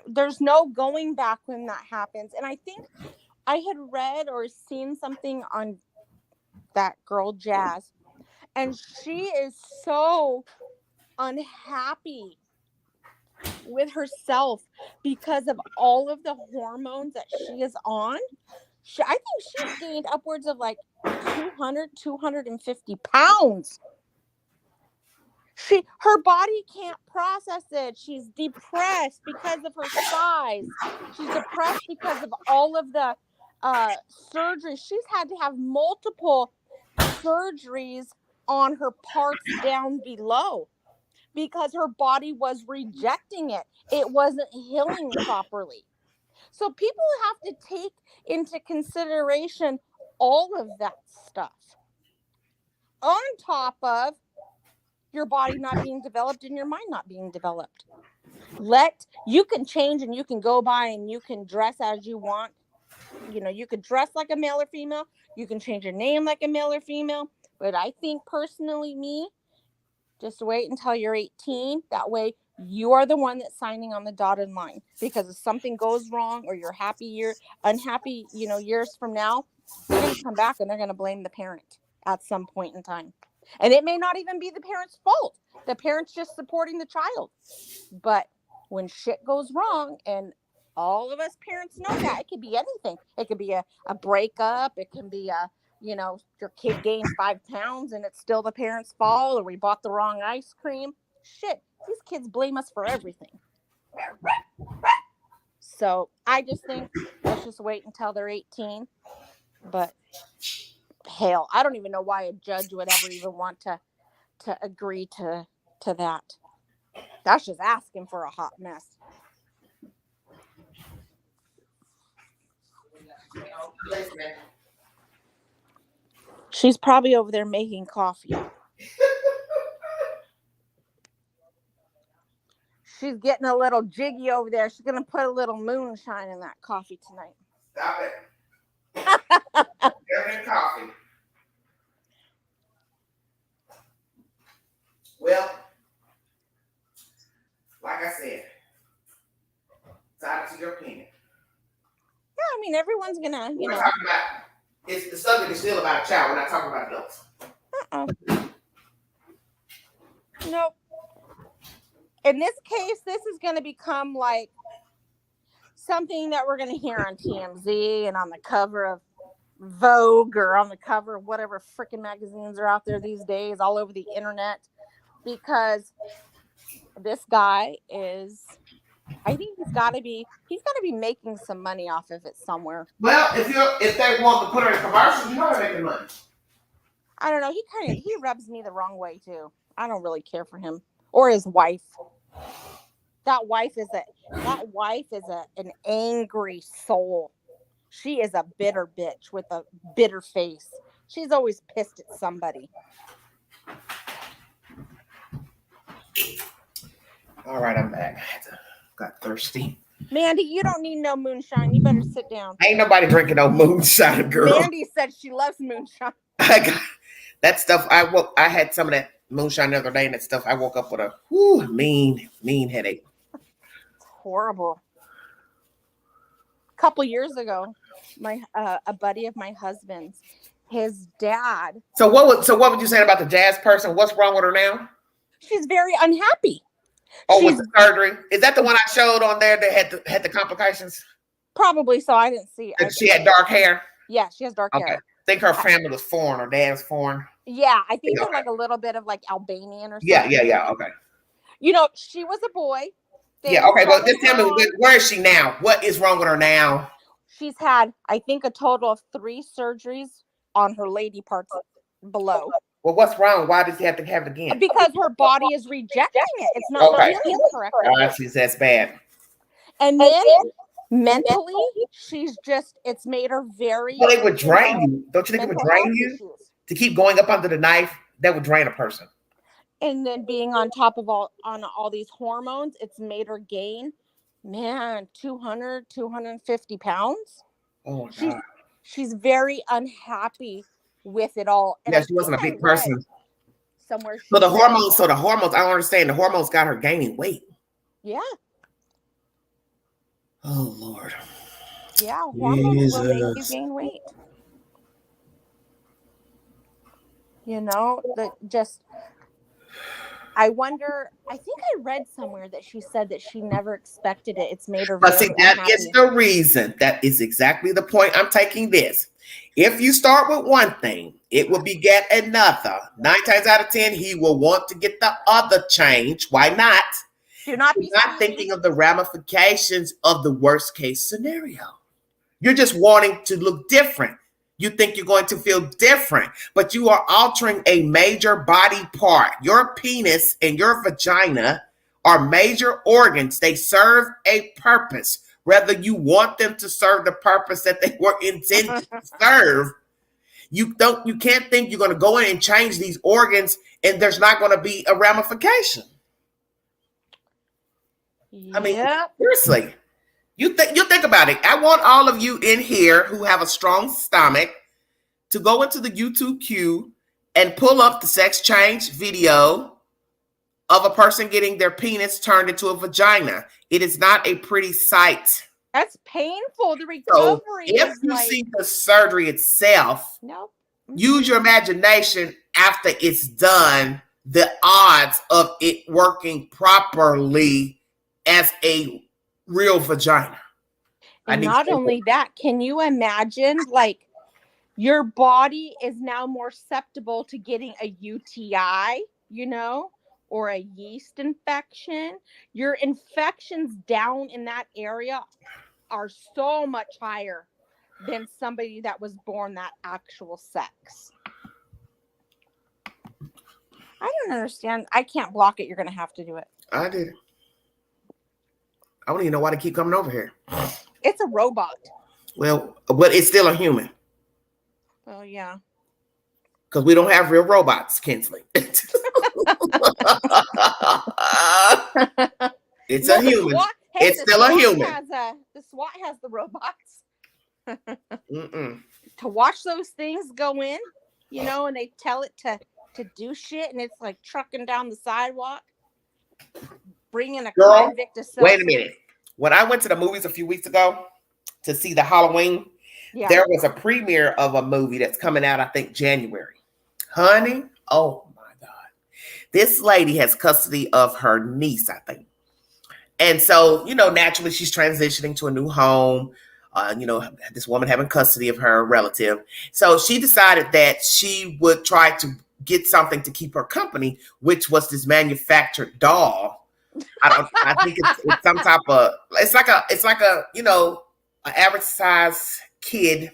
There's no going back when that happens. And I think I had read or seen something on that girl Jazz, and she is so unhappy with herself because of all of the hormones that she is on. I think she's gained upwards of like 250 pounds. Her body can't process it. She's depressed because of her size. She's depressed because of all of the surgeries. She's had to have multiple surgeries on her parts down below because her body was rejecting it. It wasn't healing properly. So people have to take into consideration all of that stuff on top of your body not being developed and your mind not being developed. You can change and you can go by and you can dress as you want. You could dress like a male or female. You can change your name like a male or female. But I think personally, just wait until you're 18. That way you are the one that's signing on the dotted line. Because if something goes wrong or you're unhappy, years from now, they're going to come back and they're going to blame the parent at some point in time. And it may not even be the parent's fault. The parent's just supporting the child. But when shit goes wrong, and all of us parents know that, it could be anything. It could be a breakup. It can be your kid gained 5 pounds and it's still the parent's fault, or we bought the wrong ice cream. Shit, these kids blame us for everything. So I just think let's just wait until they're 18. But hell, I don't even know why a judge would ever even want to agree to that. That's just asking for a hot mess. She's probably over there making coffee. She's getting a little jiggy over there. She's going to put a little moonshine in that coffee tonight. Stop it. Every coffee. Well, like I said, it's out to your opinion. Yeah, I mean, everyone's going to, We're talking about, the subject is still about a child. We're not talking about adults. Nope. In this case, this is going to become like something that we're going to hear on TMZ and on the cover of Vogue or on the cover of whatever freaking magazines are out there these days, all over the internet, because this guy is I think he's got to be making some money off of it somewhere. Well, if they want to put her in commercials, you know they're making money. I don't know. He rubs me the wrong way too. I don't really care for him or his wife. That wife is an angry soul. She is a bitter bitch with a bitter face. She's always pissed at somebody. All right, I'm back. Got thirsty. Mandy, you don't need no moonshine. You better sit down. Ain't nobody drinking no moonshine, girl. Mandy said she loves moonshine. I got that stuff. I had some of that moonshine the other day, and that stuff. I woke up with a mean headache. It's horrible. A couple years ago, a buddy of my husband's, his dad. So what would you say about the jazz person? What's wrong with her now? She's very unhappy. Oh, with the surgery? Is that the one I showed on there that had the complications? Probably so. I didn't see. She had dark hair? Yeah, she has dark hair. I think her family was foreign. Her dad's foreign. Yeah, I think they're like a little bit of like Albanian or something. Yeah. Okay. You know, she was a boy. Yeah, okay. Well, just tell me, where is she now? What is wrong with her now? She's had, I think, a total of 3 surgeries on her lady parts below. Well, what's wrong? Why does she have to have it again? Because her body is rejecting it. It's not healing correctly. That's bad. And then mentally, it's made her very. Well, it would drain you. Don't you think it would drain you? Issues. To keep going up under the knife, that would drain a person. And then being on top of all these hormones, it's made her gain, 250 pounds. Oh my God. She's very unhappy with it all. And yeah, she wasn't a big person. Somewhere. So the hormones, I don't understand. The hormones got her gaining weight. Yeah. Oh Lord. Yeah, hormones will make you gain weight. You know, I wonder, I think I read somewhere that she said that she never expected it. It's made her very unhappy. That is the reason. That is exactly the point I'm taking this. If you start with one thing, it will beget another. 9 times out of 10, he will want to get the other change. Why not? You're not thinking of the ramifications of the worst case scenario. You're just wanting to look different. You think you're going to feel different, but you are altering a major body part. Your penis and your vagina are major organs. They serve a purpose. Whether you want them to serve the purpose that they were intended to serve, you can't think you're going to go in and change these organs and there's not going to be a ramification. Yep. I mean, seriously. You think about it. I want all of you in here who have a strong stomach to go into the YouTube queue and pull up the sex change video of a person getting their penis turned into a vagina. It is not a pretty sight. That's painful. The recovery. So if you see the surgery itself, nope. Use your imagination after it's done, the odds of it working properly as a real vagina. And not only that, can you imagine, like, your body is now more susceptible to getting a UTI, or a yeast infection. Your infections down in that area are so much higher than somebody that was born that actual sex. I don't understand. I can't block it. You're going to have to do it. I did. I don't even know why they keep coming over here. It's a robot. Well, but it's still a human. Oh, yeah. Because we don't have real robots, Kinsley. It's a human. It's still a human. The SWAT has the robots. To watch those things go in, and they tell it to do shit, and it's like trucking down the sidewalk, bringing a convict to cell. Wait a minute. When I went to the movies a few weeks ago to see the Halloween, there was a premiere of a movie that's coming out, I think, January. Honey, oh my God. This lady has custody of her niece, I think. And so, naturally she's transitioning to a new home. This woman having custody of her relative. So she decided that she would try to get something to keep her company, which was this manufactured doll I think it's some type of, it's like a an average size kid,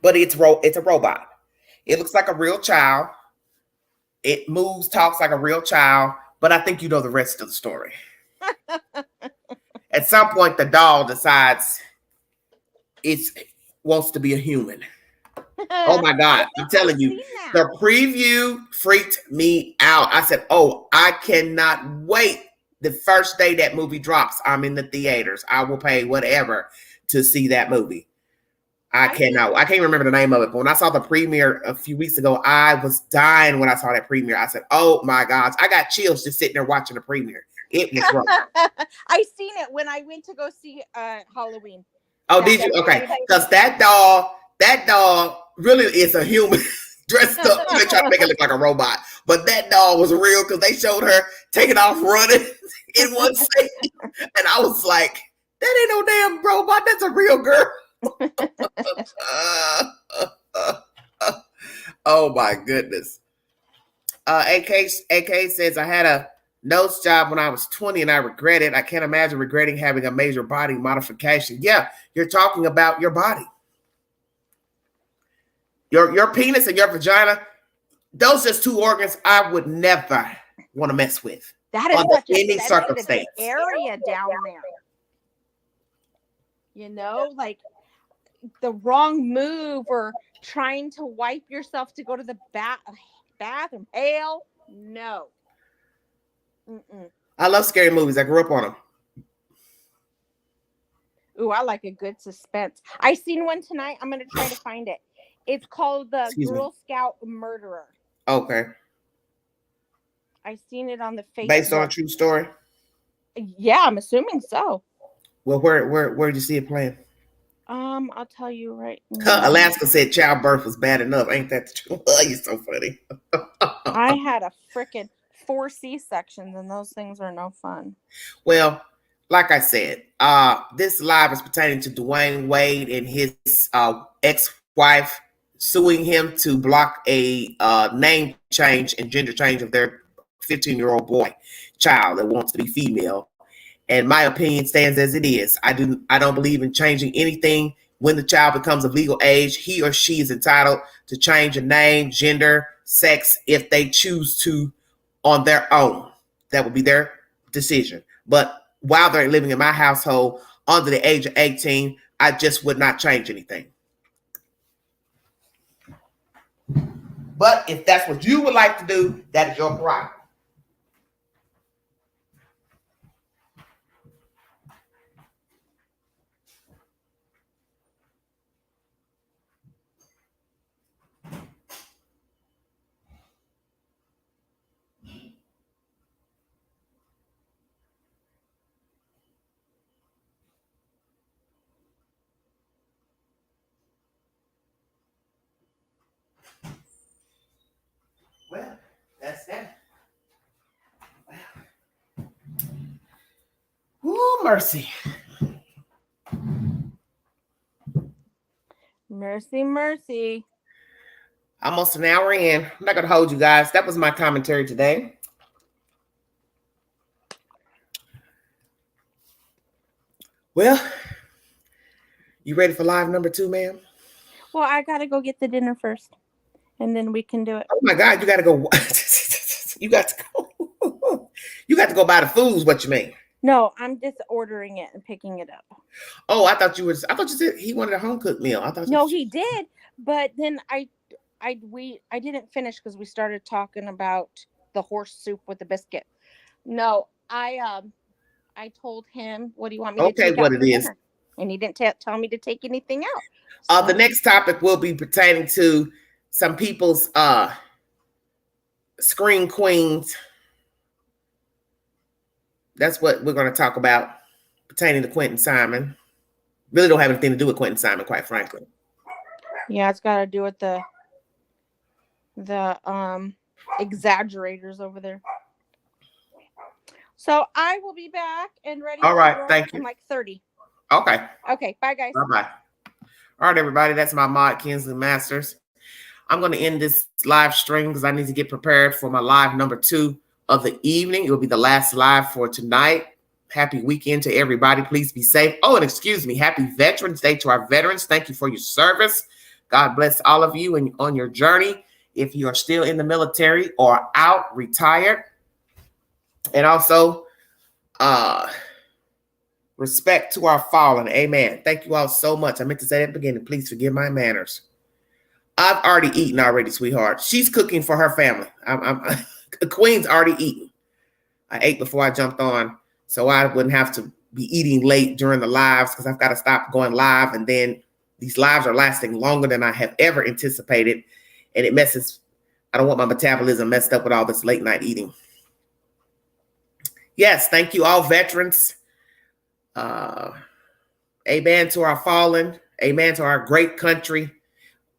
but it's a robot. It looks like a real child. It moves, talks like a real child, but I think you know the rest of the story. At some point, the doll decides it wants to be a human. Oh my God. I'm telling you, the preview freaked me out. I said, oh, I cannot wait. The first day that movie drops, I'm in the theaters. I will pay whatever to see that movie. I cannot. I can't remember the name of it, but when I saw the premiere a few weeks ago, I was dying when I saw that premiere. I said, oh my gosh, I got chills just sitting there watching the premiere. It was rough. I seen it when I went to go see Halloween. Oh, did you? Okay. Because that dog really is a human dressed up. They try to make it look like a robot. But that dog was real because they showed her taking off running in one scene. And I was like, that ain't no damn robot. That's a real girl. Oh my goodness. AK says, I had a nose job when I was 20 and I regret it. I can't imagine regretting having a major body modification. Yeah, you're talking about your body. Your penis and your vagina, those just two organs I would never want to mess with. That is under such any a circumstance. Area down there. You know, like the wrong move or trying to wipe yourself to go to the bathroom. Hell no. Mm-mm. I love scary movies. I grew up on them. Ooh, I like a good suspense. I seen one tonight. I'm going to try to find it. It's called The Girl Scout Murderer. Okay. I seen it on the Facebook. Based on a true story? Yeah, I'm assuming so. Well, where did you see it playing? I'll tell you right now. Alaska said childbirth was bad enough. Ain't that the truth? Oh, you're so funny. I had a freaking 4 C-sections, and those things are no fun. Well, like I said, this live is pertaining to Dwyane Wade and his ex-wife suing him to block a name change and gender change of their 15-year-old boy child that wants to be female. And my opinion stands as it is. I don't believe in changing anything. When the child becomes of legal age, he or she is entitled to change a name, gender, sex, if they choose to on their own. That would be their decision. But while they're living in my household under the age of 18, I just would not change anything. But if that's what you would like to do, that is your prerogative. Well, that's that. Wow. Ooh, mercy. Mercy, mercy. Almost an hour in. I'm not going to hold you guys. That was my commentary today. Well, you ready for live number 2, ma'am? Well, I got to go get the dinner first, and then we can do it. Oh, my God. You got to go. You got to go. You got to go buy the foods. What you mean? No, I'm just ordering it and picking it up. Oh, I thought you said he wanted a home cooked meal. No, he did, but then I didn't finish because we started talking about the horse soup with the biscuit. No, I told him, what do you want me to take out for dinner? And he didn't tell me to take anything out. So. The next topic will be pertaining to some people's screen queens. That's what we're going to talk about pertaining to Quentin Simon. Really don't have anything to do with Quentin Simon, quite frankly. Yeah, it's got to do with the exaggerators over there. So I will be back and ready. All right, thank you. In like 30. Okay. Okay, bye guys. Bye-bye. All right, everybody, that's my mod, Kinsley Masters. I'm going to end this live stream because I need to get prepared for my live number 2 of the evening. It will be the last live for tonight. Happy weekend to everybody. Please be safe. Oh, and excuse me. Happy Veterans Day to our veterans. Thank you for your service. God bless all of you and on your journey. If you are still in the military or out, retired. And also, respect to our fallen. Amen. Thank you all so much. I meant to say that at the beginning. Please forgive my manners. I've already eaten already, sweetheart. She's cooking for her family. Queen's already eaten. I ate before I jumped on, so I wouldn't have to be eating late during the lives because I've got to stop going live. And then these lives are lasting longer than I have ever anticipated. And it messes. I don't want my metabolism messed up with all this late night eating. Yes, thank you all veterans. Amen to our fallen. Amen to our great country.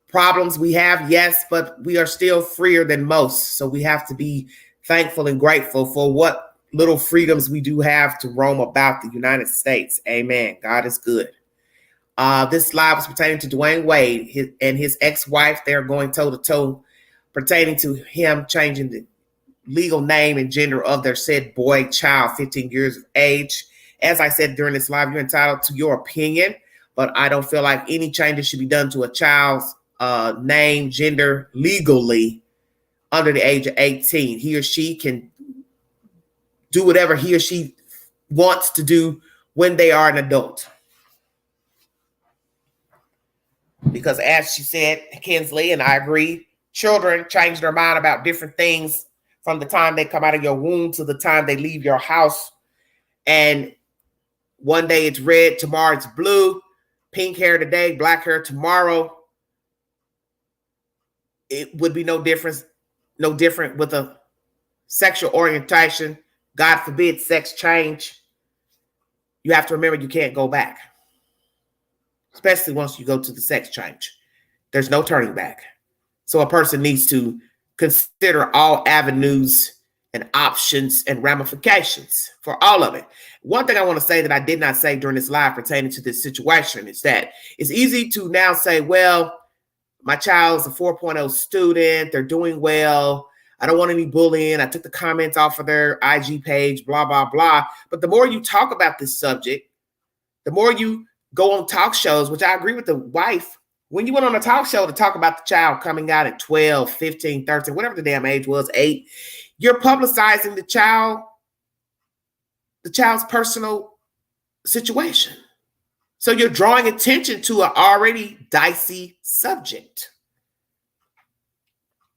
Problems we have, yes, but we are still freer than most. So we have to be thankful and grateful for what little freedoms we do have to roam about the United States. Amen. God is good. This live is pertaining to Dwyane Wade and his ex-wife. They're going toe-to-toe pertaining to him changing the legal name and gender of their said boy child, 15 years of age. As I said during this live, you're entitled to your opinion, but I don't feel like any changes should be done to a child's name, gender legally under the age of 18. He or she can do whatever he or she wants to do when they are an adult. Because as she said, Kinsley, and I agree, children change their mind about different things from the time they come out of your womb to the time they leave your house. And one day it's red, tomorrow it's blue, pink hair today, black hair tomorrow. It would be no different with a sexual orientation. God forbid sex change. You have to remember you can't go back, especially once you go to the sex change. There's no turning back. So a person needs to consider all avenues and options and ramifications for all of it. One thing I want to say that I did not say during this live pertaining to this situation is that it's easy to now say, well, my child's a 4.0 student. They're doing well. I don't want any bullying. I took the comments off of their IG page, blah, blah, blah. But the more you talk about this subject, the more you go on talk shows, which I agree with the wife. When you went on a talk show to talk about the child coming out at 12, 15, 13, whatever the damn age was, 8, you're publicizing the child's personal situation. So you're drawing attention to an already dicey subject.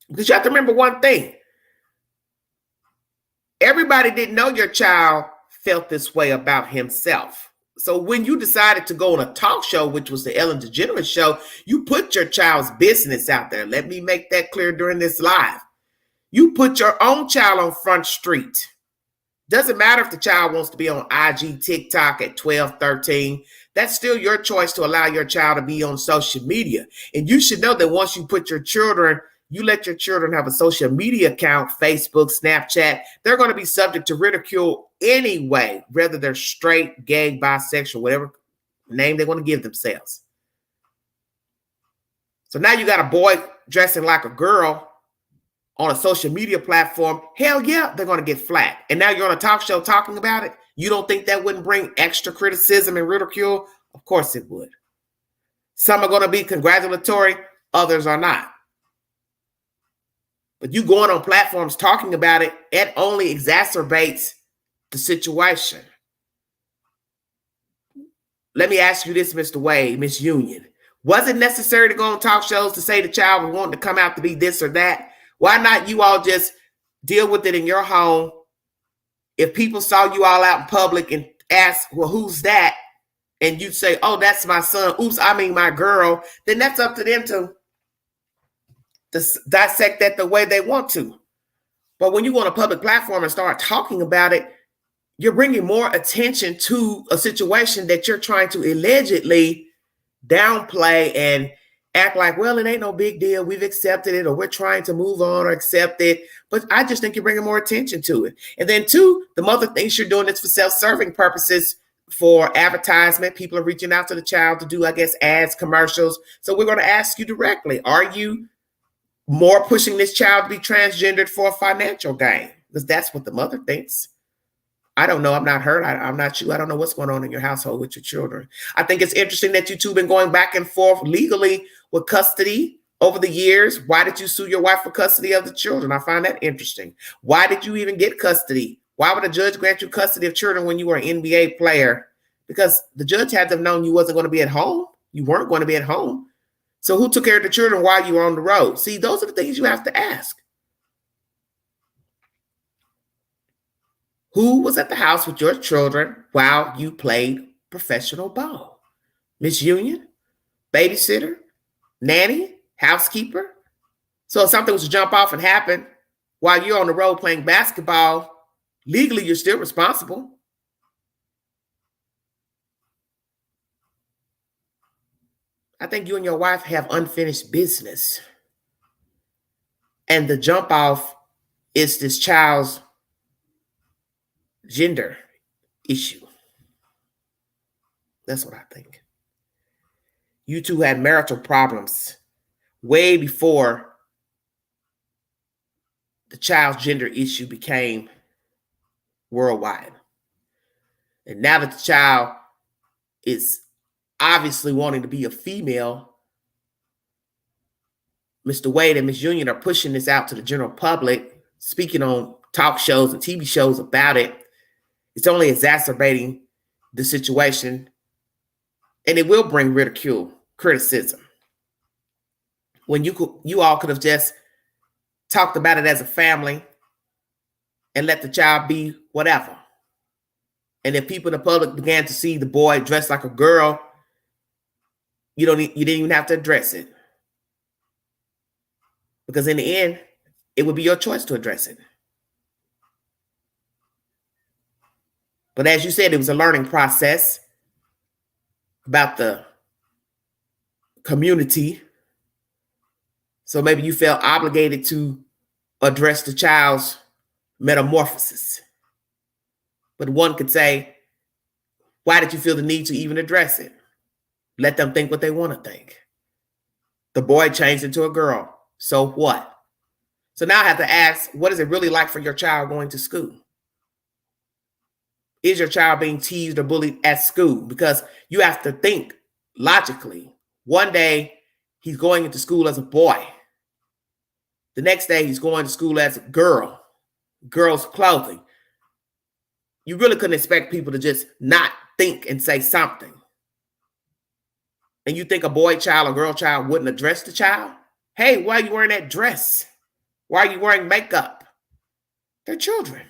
Because you have to remember one thing. Everybody didn't know your child felt this way about himself. So when you decided to go on a talk show, which was the Ellen DeGeneres show, you put your child's business out there. Let me make that clear during this live. You put your own child on Front Street. Doesn't matter if the child wants to be on IG, TikTok at 12, 13. That's still your choice to allow your child to be on social media. And you should know that once you put your children, you let your children have a social media account, Facebook, Snapchat, they're going to be subject to ridicule anyway, whether they're straight, gay, bisexual, whatever name they want to give themselves. So now you got a boy dressing like a girl on a social media platform. Hell yeah, they're going to get flagged. And now you're on a talk show talking about it. You don't think that wouldn't bring extra criticism and ridicule? Of course it would. Some are going to be congratulatory, others are not. But you going on platforms talking about it, it only exacerbates the situation. Let me ask you this, Mr. Wade, Miss Union. Was it necessary to go on talk shows to say the child was wanting to come out to be this or that? Why not you all just deal with it in your home? If people saw you all out in public and ask, well, who's that? And you say, oh, that's my son. Oops, I mean my girl. Then that's up to them to dissect that the way they want to. But when you go on a public platform and start talking about it, you're bringing more attention to a situation that you're trying to allegedly downplay and act like, well, it ain't no big deal. We've accepted it, or we're trying to move on or accept it. But I just think you're bringing more attention to it. And then two, the mother thinks you're doing this for self-serving purposes, for advertisement. People are reaching out to the child to do, I guess, ads, commercials. So we're going to ask you directly, are you more pushing this child to be transgendered for a financial gain? because that's what the mother thinks. I don't know. I'm not her. I'm not you. I don't know what's going on in your household with your children. I think it's interesting that you two been going back and forth legally with custody over the years. Why did you sue your wife for custody of the children? I find that interesting. Why did you even get custody? Why would a judge grant you custody of children when you were an NBA player? Because the judge had to have known you wasn't going to be at home. You weren't going to be at home. So who took care of the children while you were on the road? See, those are the things you have to ask. Who was at the house with your children while you played professional ball? Miss Union, babysitter, nanny, housekeeper? So if something was to jump off and happen while you're on the road playing basketball, legally you're still responsible. I think you and your wife have unfinished business. And the jump off is this child's gender issue. That's what I think. You two had marital problems way before the child's gender issue became worldwide. And now that the child is obviously wanting to be a female, Mr. Wade and Ms. Union are pushing this out to the general public, speaking on talk shows and TV shows about it. It's only exacerbating the situation, and it will bring ridicule, criticism. When you all could have just talked about it as a family and let the child be whatever. And if people in the public began to see the boy dressed like a girl, you didn't even have to address it. Because in the end, it would be your choice to address it. But as you said, it was a learning process about the community. So maybe you felt obligated to address the child's metamorphosis. But one could say, why did you feel the need to even address it? Let them think what they want to think. The boy changed into a girl. So what? So now I have to ask, what is it really like for your child going to school? Is your child being teased or bullied at school? Because you have to think logically. One day he's going into school as a boy. The next day he's going to school as a girl, girls' clothing. You really couldn't expect people to just not think and say something. And you think a boy child or girl child wouldn't address the child? Hey, why are you wearing that dress? Why are you wearing makeup? They're children.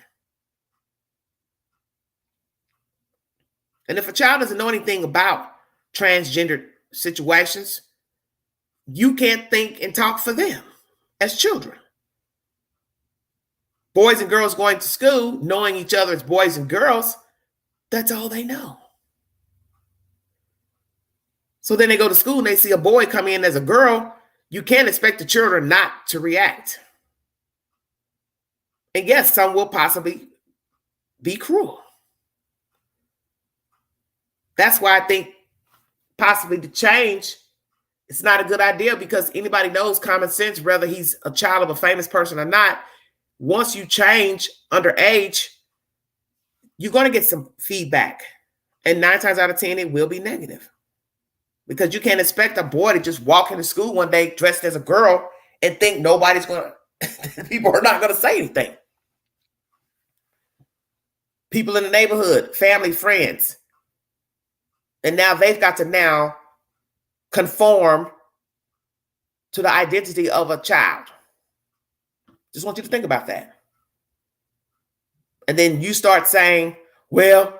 And if a child doesn't know anything about transgender situations, you can't think and talk for them as children. Boys and girls going to school, knowing each other as boys and girls, that's all they know. So then they go to school and they see a boy come in as a girl. You can't expect the children not to react. And yes, some will possibly be cruel. That's why I think possibly the change, it's not a good idea, because anybody knows common sense, whether he's a child of a famous person or not. Once you change underage, you're going to get some feedback. And 9 times out of 10, it will be negative. Because you can't expect a boy to just walk into school one day dressed as a girl and think nobody's going to, people are not going to say anything. People in the neighborhood, family, friends. And now they've got to now conform to the identity of a child. Just want you to think about that. And then you start saying, well,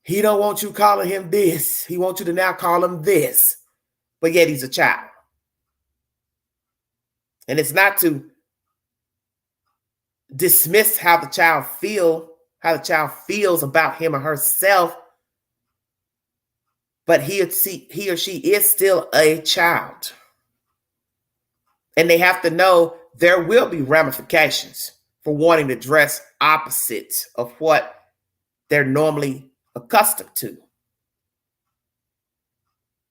he don't want you calling him this. He wants you to now call him this. But yet he's a child. And it's not to dismiss how the child feels about him or herself, but he or she is still a child. And they have to know there will be ramifications for wanting to dress opposite of what they're normally accustomed to.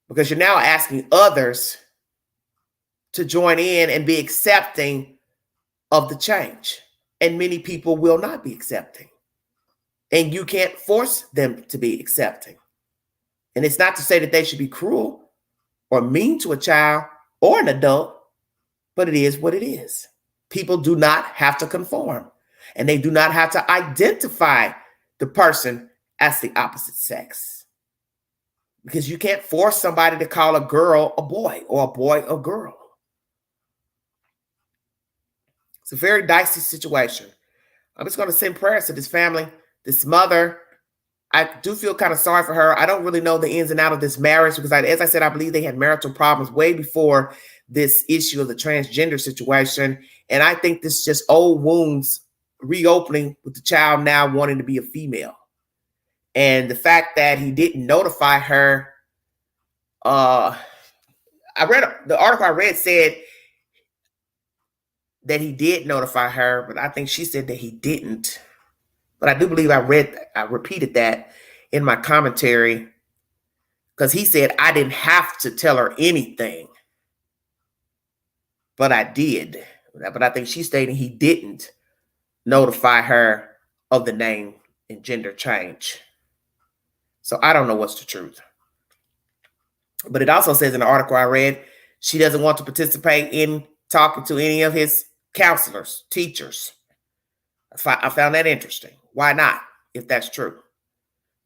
Because you're now asking others to join in and be accepting of the change. and many people will not be accepting. And you can't force them to be accepting. And it's not to say that they should be cruel or mean to a child or an adult, but it is what it is. People do not have to conform, and they do not have to identify the person as the opposite sex. Because you can't force somebody to call a girl a boy or a boy a girl. It's a very dicey situation. I'm just going to send prayers to this family, this mother. I do feel kind of sorry for her. I don't really know the ins and outs of this marriage because, as I said, I believe they had marital problems way before this issue of the transgender situation. And I think this is just old wounds reopening with the child now wanting to be a female. And the fact that he didn't notify her, I read the article I read said that he did notify her, but I think she said that he didn't. But I do believe I repeated that in my commentary because he said I didn't have to tell her anything, but I did. But I think she's stating he didn't notify her of the name and gender change. So I don't know what's the truth. But it also says in the article I read, she doesn't want to participate in talking to any of his counselors, teachers. I found that interesting. Why not, if that's true?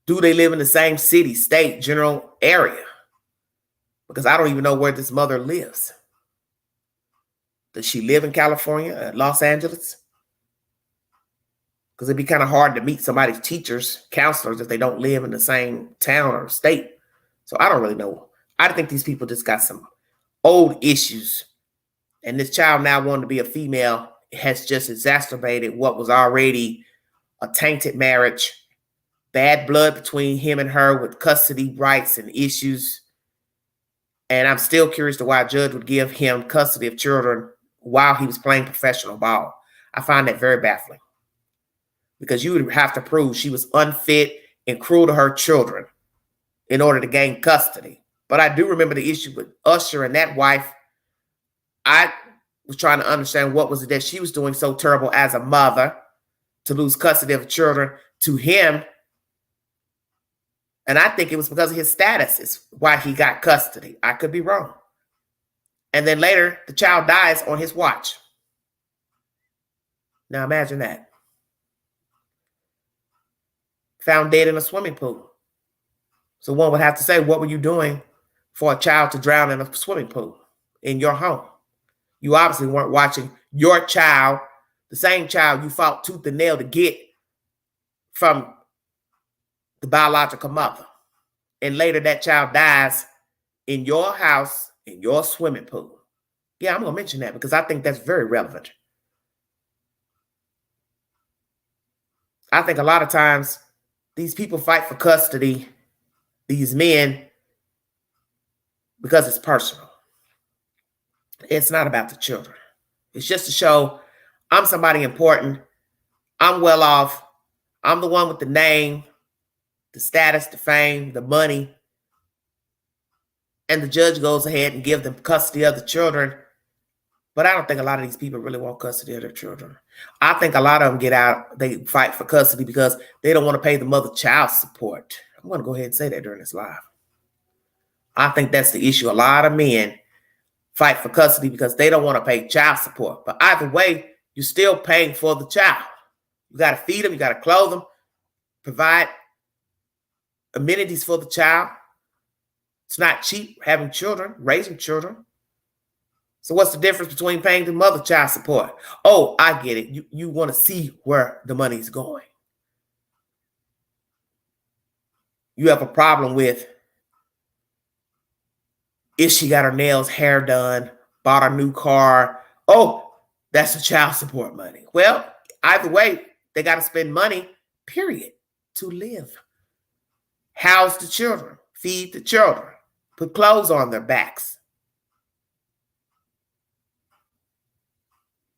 Do they live in the same city, state, general area? Because I don't even know where this mother lives. Does she live in California, Los Angeles? Because it'd be kind of hard to meet somebody's teachers, counselors, if they don't live in the same town or state. So I don't really know. I think these people just got some old issues. And this child now wanting to be a female has just exacerbated what was already a tainted marriage, bad blood between him and her with custody rights and issues. And I'm still curious to why a judge would give him custody of children while he was playing professional ball. I find that very baffling because you would have to prove she was unfit and cruel to her children in order to gain custody. But I do remember the issue with Usher and that wife. I was trying to understand what was it that she was doing so terrible as a mother to lose custody of children to him. And I think it was because of his status is why he got custody. I could be wrong. And then later, the child dies on his watch. Now imagine that. Found dead in a swimming pool. So one would have to say, what were you doing for a child to drown in a swimming pool in your home? You obviously weren't watching your child, the same child you fought tooth and nail to get from the biological mother. And later that child dies in your house, in your swimming pool. Yeah, I'm going to mention that because I think that's very relevant. I think a lot of times these people fight for custody, these men, because it's personal. It's not about the children. It's just to show I'm somebody important. I'm well off. I'm the one with the name, the status, the fame, the money. And the judge goes ahead and gives them custody of the children. But I don't think a lot of these people really want custody of their children. I think a lot of them get out, they fight for custody because they don't want to pay the mother child support. I'm going to go ahead and say that during this live. I think that's the issue. A lot of men fight for custody because they don't want to pay child support. But either way, you're still paying for the child. You got to feed them. You got to clothe them, provide amenities for the child. It's not cheap having children, raising children. So what's the difference between paying the mother child support? Oh, I get it. You want to see where the money's going. You have a problem with if she got her nails, hair done, bought a new car. Oh, that's the child support money. Well, either way, they got to spend money, period, to live. House the children, feed the children, put clothes on their backs.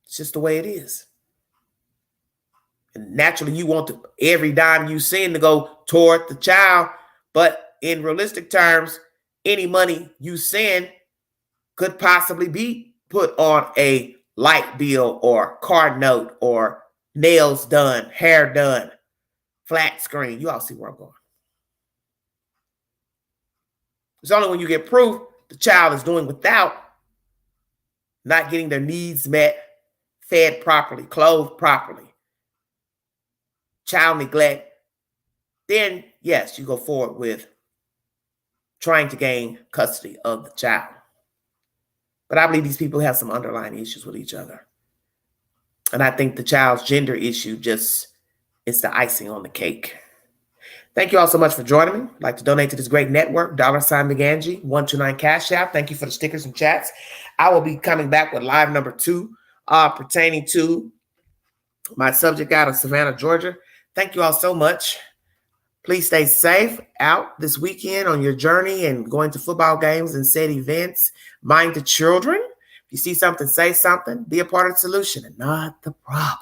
It's just the way it is. And naturally, you want every dime you send to go toward the child. But in realistic terms, any money you send could possibly be put on a light bill or car note or nails done, hair done, flat screen. You all see where I'm going. It's only when you get proof the child is doing without, not getting their needs met, fed properly, clothed properly, child neglect, then yes, you go forward with trying to gain custody of the child. But I believe these people have some underlying issues with each other. And I think the child's gender issue just is the icing on the cake. Thank you all so much for joining me. I'd like to donate to this great network, $McAngie, 129 Cash App. Thank you for the stickers and chats. I will be coming back with live number 2 pertaining to my subject out of Savannah, Georgia. Thank you all so much. Please stay safe out this weekend on your journey and going to football games and said events. Mind the children. If you see something, say something. Be a part of the solution and not the problem.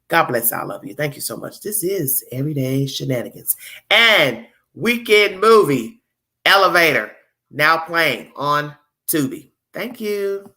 God bless all of you. Thank you so much. This is Everyday Shenanigans and weekend movie Elevator, now playing on Tubi. Thank you.